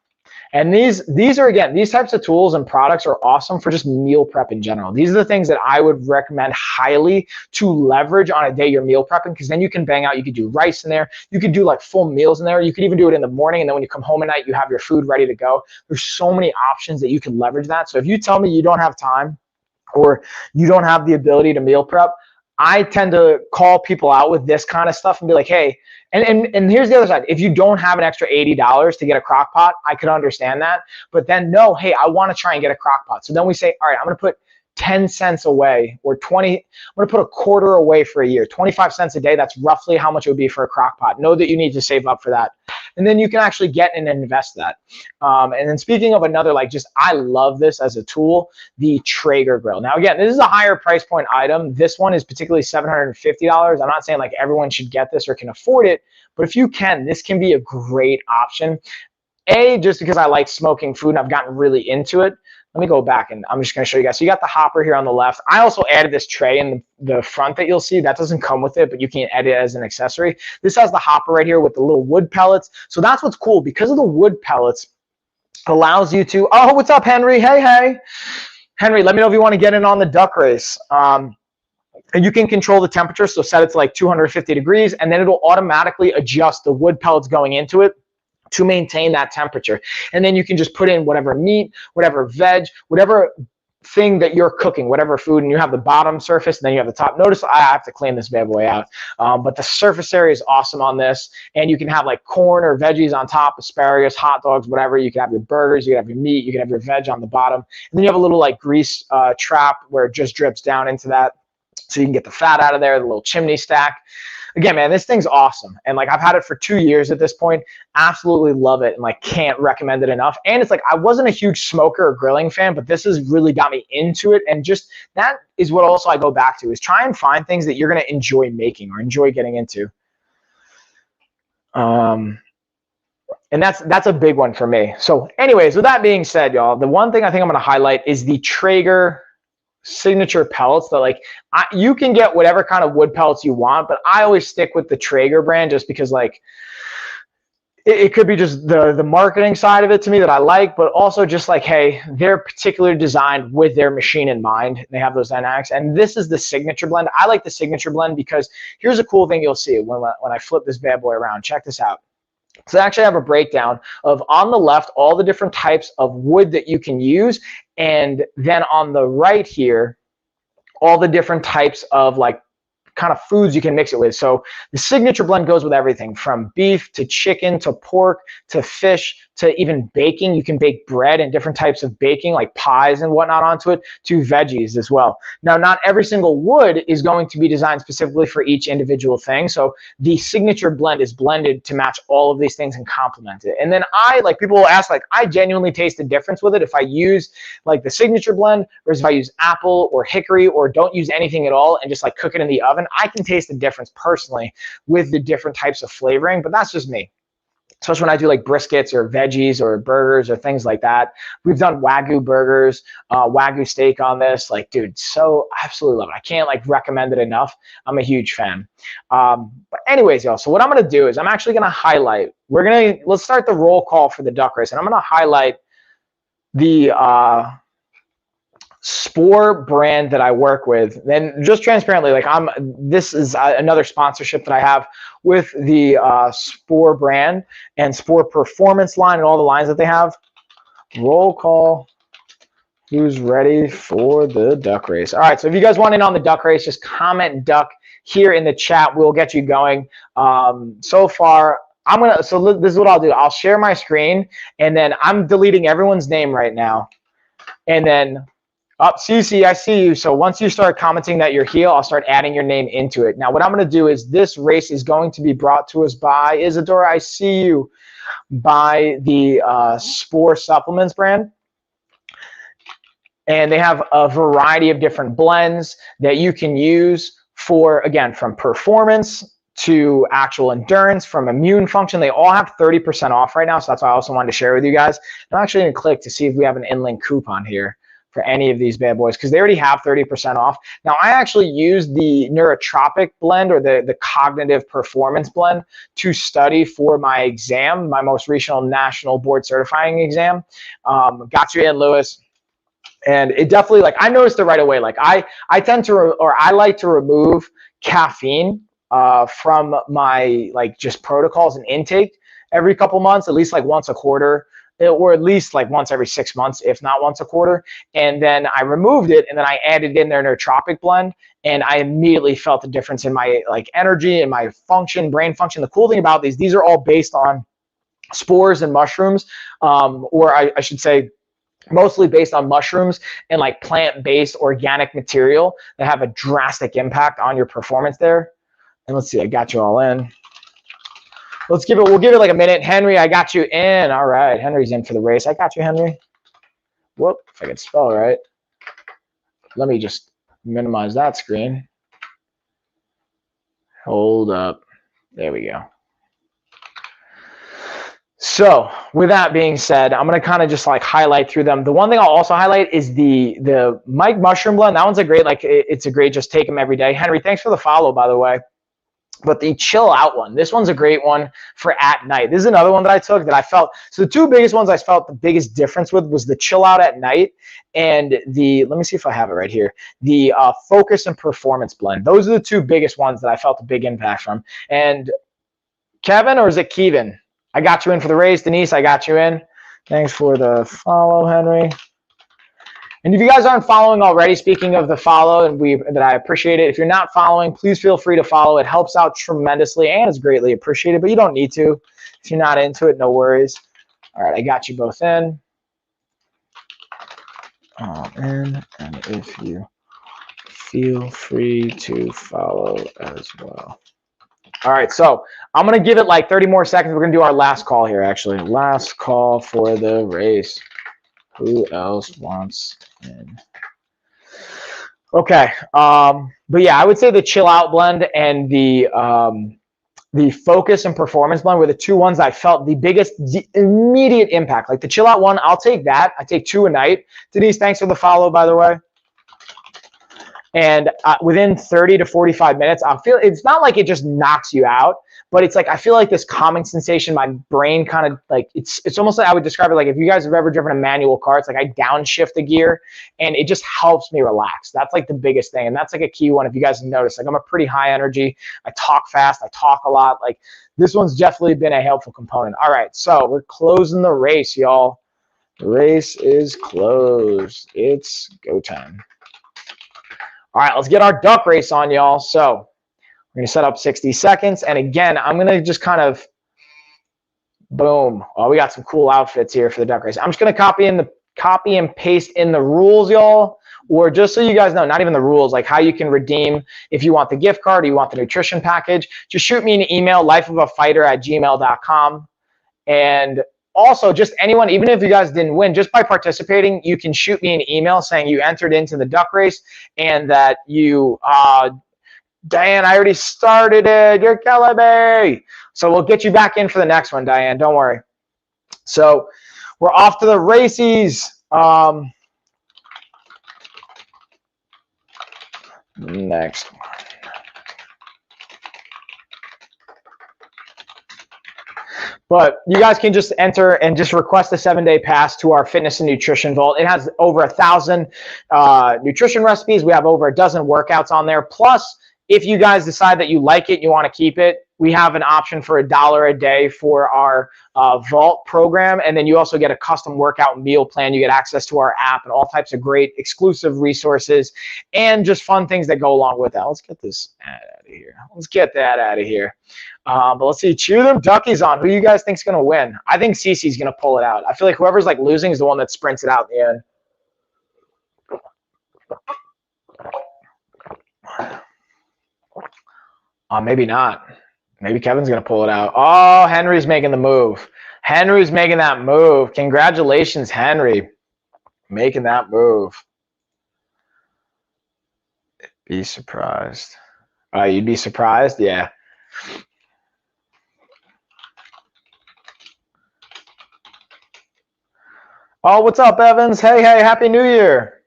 And these are, again, these types of tools and products are awesome for just meal prep in general. These are the things that I would recommend highly to leverage on a day you're meal prepping, because then you can bang out, you could do rice in there, you could do like full meals in there, you could even do it in the morning, and then when you come home at night, you have your food ready to go. There's so many options that you can leverage that. So if you tell me you don't have time or you don't have the ability to meal prep, I tend to call people out with this kind of stuff and be like, hey, and here's the other side. If you don't have an extra $80 to get a crock pot, I could understand that. But then no, hey, I want to try and get a crock pot. So then we say, all right, I'm going to put 10 cents away or 20, I'm going to put a quarter away for a year, 25 cents a day. That's roughly how much it would be for a crock pot. Know that you need to save up for that. And then you can actually get and invest that. And then speaking of another, like just, I love this as a tool, the Traeger Grill. Now, again, this is a higher price point item. This one is particularly $750. I'm not saying like everyone should get this or can afford it, but if you can, this can be a great option. Just because I like smoking food and I've gotten really into it. Let me go back and I'm just going to show you guys. So you got the hopper here on the left. I also added this tray in the front that you'll see. That doesn't come with it, but you can add it as an accessory. This has the hopper right here with the little wood pellets. So that's what's cool. Because of the wood pellets, allows you to, oh, what's up, Henry? Hey. Henry, let me know if you want to get in on the duck race. And you can control the temperature. So set it to like 250 degrees, and then it'll automatically adjust the wood pellets going into it to maintain that temperature. And then you can just put in whatever meat, whatever veg, whatever thing that you're cooking, whatever food, and you have the bottom surface and then you have the top. Notice I have to clean this bad boy out. But the surface area is awesome on this. And you can have like corn or veggies on top, asparagus, hot dogs, whatever. You can have your burgers, you can have your meat, you can have your veg on the bottom. And then you have a little like grease trap where it just drips down into that. So you can get the fat out of there, the little chimney stack. Again, man, this thing's awesome. And like I've had it for 2 years at this point. Absolutely love it and like can't recommend it enough. And it's like I wasn't a huge smoker or grilling fan, but this has really got me into it. And just that is what also I go back to, is try and find things that you're going to enjoy making or enjoy getting into. And that's a big one for me. So anyways, with that being said, y'all, the one thing I think I'm going to highlight is the Traeger signature pellets. That like you can get whatever kind of wood pellets you want, but I always stick with the Traeger brand just because like it could be just the marketing side of it to me that I like, but also just like, hey, they're particularly designed with their machine in mind. They have those dynamics, and this is the signature blend. I like the signature blend because here's a cool thing you'll see when I flip this bad boy around. Check this out. So I actually have a breakdown of, on the left, all the different types of wood that you can use. And then on the right here, all the different types of like kind of foods you can mix it with. So the signature blend goes with everything from beef to chicken to pork to fish to even baking. You can bake bread and different types of baking like pies and whatnot onto it, to veggies as well. Now, not every single wood is going to be designed specifically for each individual thing. So the signature blend is blended to match all of these things and complement it. And then like people will ask, like, I genuinely taste the difference with it if I use like the signature blend versus if I use apple or hickory or don't use anything at all and just like cook it in the oven. I can taste the difference personally with the different types of flavoring, but that's just me. Especially when I do like briskets or veggies or burgers or things like that. We've done Wagyu burgers, Wagyu steak on this. Like, dude, so absolutely love it. I can't like recommend it enough. I'm a huge fan. But anyways, y'all, so what I'm going to do is I'm actually going to highlight, let's start the roll call for the duck race. And I'm going to highlight the Spore brand that I work with, and just transparently, like this is another sponsorship that I have with the Spore brand and Spore Performance line and all the lines that they have. Roll call. Who's ready for the duck race? All right, so if you guys want in on the duck race, just comment duck here in the chat. We'll get you going. So far, so this is what I'll do. I'll share my screen, and then I'm deleting everyone's name right now. And then, Cece, I see you. So once you start commenting that you're here, I'll start adding your name into it. Now, what I'm going to do is this race is going to be brought to us by Isadora, I see you, by the Spore Supplements brand. And they have a variety of different blends that you can use for, again, from performance to actual endurance, from immune function. They all have 30% off right now, so that's why I also wanted to share with you guys. I'm actually going to click to see if we have an in-link coupon here for any of these bad boys, because they already have 30% off. Now, I actually used the neurotropic blend, or the cognitive performance blend, to study for my exam, my most recent national board certifying exam. Got you in, Lewis. And it definitely, like, I noticed it right away. Like, I tend to, or I like to remove caffeine from my, like, just protocols and intake every couple months, at least like once a quarter, or at least like once every 6 months, if not once a quarter. And then I removed it, and then I added in their nootropic blend, and I immediately felt the difference in my, like, energy and my function, brain function. The cool thing about these are all based on spores and mushrooms, or I should say, mostly based on mushrooms and like plant-based organic material that have a drastic impact on your performance there. And let's see, I got you all in. We'll give it like a minute. Henry, I got you in. All right, Henry's in for the race. I got you, Henry. Whoop, if I can spell right. Let me just minimize that screen. Hold up. There we go. So with that being said, I'm going to kind of just like highlight through them. The one thing I'll also highlight is the Mike Mushroom Blend. That one's a great, like, it's a great, just take them every day. Henry, thanks for the follow, by the way. But the chill out one, this one's a great one for at night. This is another one that I took that I felt, so the two biggest ones I felt the biggest difference with was the chill out at night and the, let me see if I have it right here, the focus and performance blend. Those are the two biggest ones that I felt a big impact from. And Kevin, or is it Kevin? I got you in for the race. Denise, I got you in. Thanks for the follow, Henry. And if you guys aren't following already, speaking of the follow, that I appreciate it. If you're not following, please feel free to follow. It helps out tremendously and is greatly appreciated, but you don't need to. If you're not into it, no worries. All right, I got you both in. And if you feel free to follow as well. All right, so I'm going to give it like 30 more seconds. We're going to do our last call here, actually. Last call for the race. Who else wants in? Okay, but yeah, I would say the chill out blend and the focus and performance blend were the two ones I felt the biggest immediate impact. Like the chill out one, I'll take that. I take 2 a night. Denise, thanks for the follow, by the way. And within 30 to 45 minutes, I feel it's not like it just knocks you out, but it's like I feel like this calming sensation. My brain kind of like it's almost like I would describe it like if you guys have ever driven a manual car, it's like I downshift the gear and it just helps me relax. That's like the biggest thing, and that's like a key one. If you guys have noticed, like I'm a pretty high energy. I talk fast. I talk a lot. Like this one's definitely been a helpful component. All right, so we're closing the race, y'all. The race is closed. It's go time. All right, let's get our duck race on, y'all. So we're going to set up 60 seconds. And again, I'm going to just kind of, boom. Oh, we got some cool outfits here for the duck race. I'm just going to copy and paste in the rules, y'all. Or just so you guys know, not even the rules, like how you can redeem if you want the gift card or you want the nutrition package. Just shoot me an email, lifeofafighter@gmail.com. And also, just anyone, even if you guys didn't win, just by participating, you can shoot me an email saying you entered into the duck race and that you, Diane, I already started it. You're killing me. So we'll get you back in for the next one, Diane. Don't worry. So we're off to the races. Next one. But you guys can just enter and just request a 7-day pass to our fitness and nutrition vault. It has over 1,000 nutrition recipes. We have over a dozen workouts on there. Plus, if you guys decide that you like it, you want to keep it, we have an option for $1 a day for our vault program. And then you also get a custom workout meal plan. You get access to our app and all types of great exclusive resources and just fun things that go along with that. Let's get this ad out of here. Let's get that out of here. But let's see, cheer them duckies on. Who you guys think's going to win? I think Cece's going to pull it out. I feel like whoever's like losing is the one that sprints it out in the end. Maybe not. Maybe Kevin's going to pull it out. Oh, Henry's making the move. Henry's making that move. Congratulations, Henry. Making that move. Be surprised. You'd be surprised? Yeah. Oh, what's up, Evans? Hey, Happy New Year.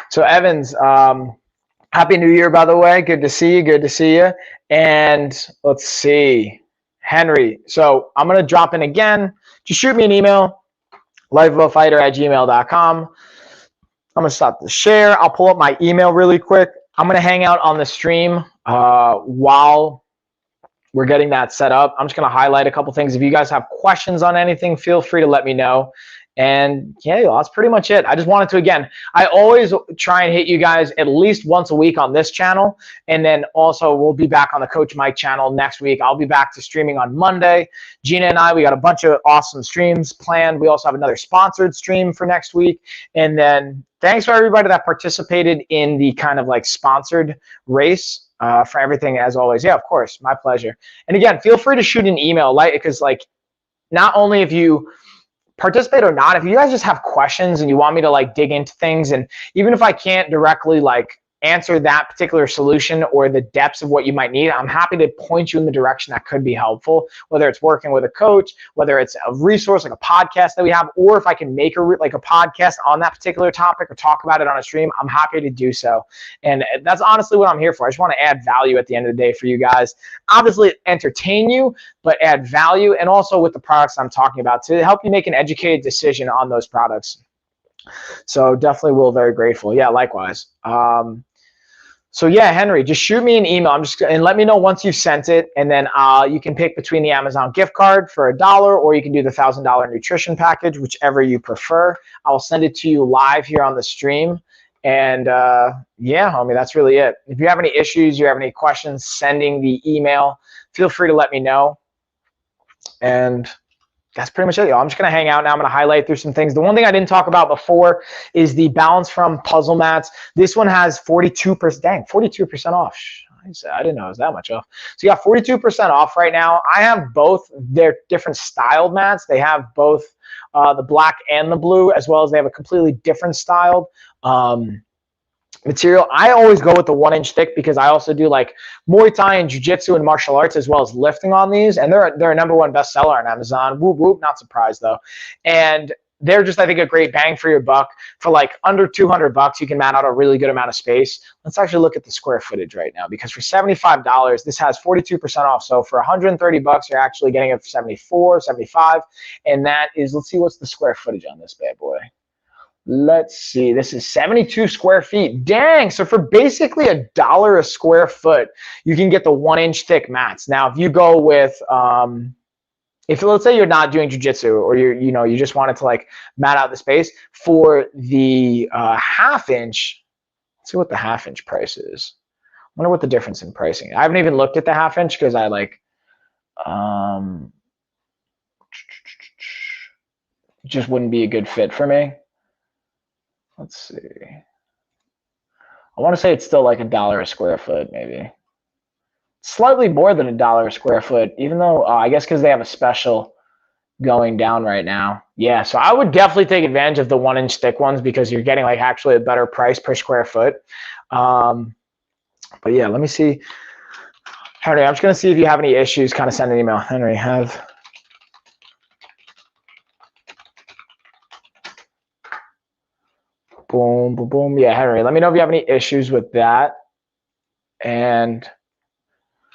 So Evans, Happy New Year, by the way. Good to see you. Good to see you. And let's see, Henry. So I'm going to drop in again. Just shoot me an email, lifeofafighter@gmail.com. I'm going to stop the share. I'll pull up my email really quick. I'm going to hang out on the stream while we're getting that set up. I'm just going to highlight a couple things. If you guys have questions on anything, feel free to let me know. And yeah, that's pretty much it. I just wanted to, again, I always try and hit you guys at least once a week on this channel. And then also we'll be back on the Coach Mike channel next week. I'll be back to streaming on Monday. Gina and I, we got a bunch of awesome streams planned. We also have another sponsored stream for next week. And then thanks for everybody that participated in the kind of like sponsored race for everything as always. Yeah, of course, my pleasure. And again, feel free to shoot an email, because like not only if you participate or not, if you guys just have questions and you want me to like dig into things, and even if I can't directly like answer that particular solution or the depths of what you might need, I'm happy to point you in the direction that could be helpful, whether it's working with a coach, whether it's a resource like a podcast that we have, or if I can make a podcast on that particular topic or talk about it on a stream, I'm happy to do so. And that's honestly what I'm here for. I just want to add value at the end of the day for you guys. Obviously entertain you, but add value, and also with the products I'm talking about to help you make an educated decision on those products. So definitely will, very grateful. Yeah, likewise. So yeah, Henry, just shoot me an email. And let me know once you've sent it, and then you can pick between the Amazon gift card for $1, or you can do the $1,000 nutrition package, whichever you prefer. I'll send it to you live here on the stream. And yeah, homie, that's really it. If you have any issues, you have any questions, sending the email, feel free to let me know. And that's pretty much it, y'all. I'm just going to hang out now. I'm going to highlight through some things. The one thing I didn't talk about before is the Balance from Puzzle Mats. This one has 42%, dang, 42% off. I didn't know it was that much off. So you got 42% off right now. I have both their different styled mats. They have both the black and the blue, as well as they have a completely different styled material. I always go with the 1-inch thick because I also do like Muay Thai and Jiu-Jitsu and martial arts, as well as lifting on these, and they're a #1 bestseller on Amazon. Whoop whoop, not surprised though. And they're just, I think, a great bang for your buck. For like under $200, you can mat out a really good amount of space. Let's actually look at the square footage right now, because for $75, this has 42% off. So for $130, you're actually getting it for 74, 75, and that is, let's see, what's the square footage on this bad boy? Let's see, this is 72 square feet. Dang, so for basically $1 a square foot, you can get the 1-inch thick mats. Now, if you go with, if let's say you're not doing jiu-jitsu, or you just wanted to like mat out the space, for the 1/2 inch, let's see what the 1/2 inch price is. I wonder what the difference in pricing. I haven't even looked at the 1/2 inch because I like, just wouldn't be a good fit for me. Let's see. I want to say it's still like $1 a square foot, maybe. Slightly more than $1 a square foot, even though I guess because they have a special going down right now. Yeah, so I would definitely take advantage of the 1-inch thick ones, because you're getting like actually a better price per square foot. But yeah, let me see. Henry, I'm just going to see if you have any issues. Kind of send an email. Henry, Boom, boom, boom. Yeah, Henry, let me know if you have any issues with that. And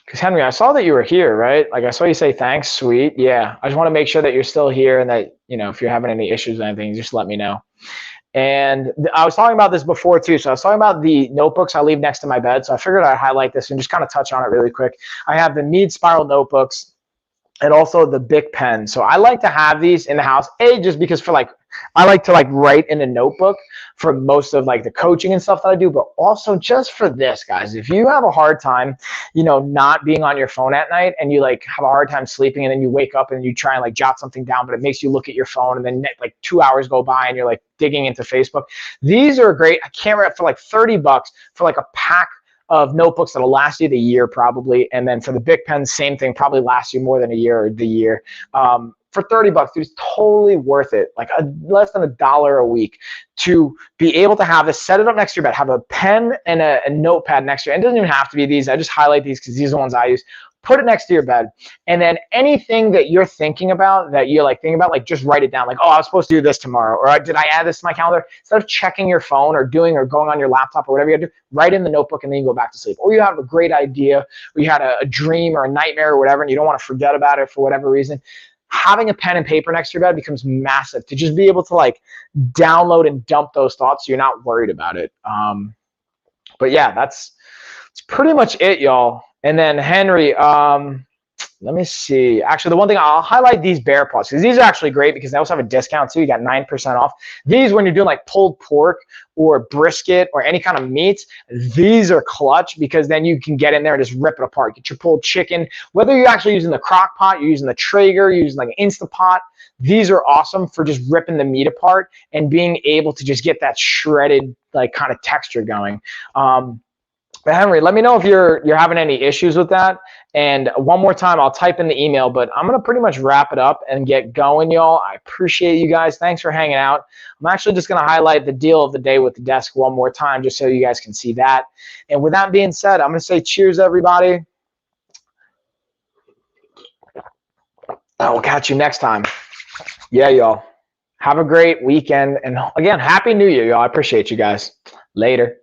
because Henry, I saw that you were here, right? Like I saw you say thanks, sweet. Yeah, I just want to make sure that you're still here and that, you know, if you're having any issues or anything, just let me know. And I was talking about this before too. So I was talking about the notebooks I leave next to my bed. So I figured I'd highlight this and just kind of touch on it really quick. I have the Mead Spiral notebooks and also the Bic pen. So I like to have these in the house, just because for like, I like to like write in a notebook for most of like the coaching and stuff that I do, but also just for this, guys. If you have a hard time, you know, not being on your phone at night and you like have a hard time sleeping and then you wake up and you try and like jot something down, but it makes you look at your phone and then like 2 hours go by and you're like digging into Facebook. These are great. I can't remember, for like $30 for like a pack of notebooks that'll last you the year probably. And then for the Bic pen, same thing, probably lasts you more than a year or the year. For $30, dude, it's totally worth it. Like less than $1 a week to be able to have this, set it up next to your bed, have a pen and a notepad next to you. It doesn't even have to be these. I just highlight these because these are the ones I use. Put it next to your bed. And then anything that you're thinking about, that you're like thinking about, like just write it down. Like, oh, I was supposed to do this tomorrow. Or did I add this to my calendar? Instead of checking your phone or doing or going on your laptop or whatever you gotta do, write in the notebook and then you go back to sleep. Or you have a great idea or you had a dream or a nightmare or whatever and you don't want to forget about it for whatever reason. Having a pen and paper next to your bed becomes massive to just be able to like download and dump those thoughts so you're not worried about it. But yeah, that's pretty much it, y'all. And then Henry, let me see. Actually, the one thing I'll highlight these bear paws because these are actually great because they also have a discount too. You got 9% off. These, when you're doing like pulled pork or brisket or any kind of meat, these are clutch because then you can get in there and just rip it apart. Get your pulled chicken, whether you're actually using the crock pot, you're using the Traeger, you're using like an Instapot. These are awesome for just ripping the meat apart and being able to just get that shredded like kind of texture going. But Henry, let me know if you're having any issues with that. And one more time, I'll type in the email, but I'm going to pretty much wrap it up and get going, y'all. I appreciate you guys. Thanks for hanging out. I'm actually just going to highlight the deal of the day with the desk one more time just so you guys can see that. And with that being said, I'm going to say cheers, everybody. I will catch you next time. Yeah, y'all. Have a great weekend. And again, Happy New Year, y'all. I appreciate you guys. Later.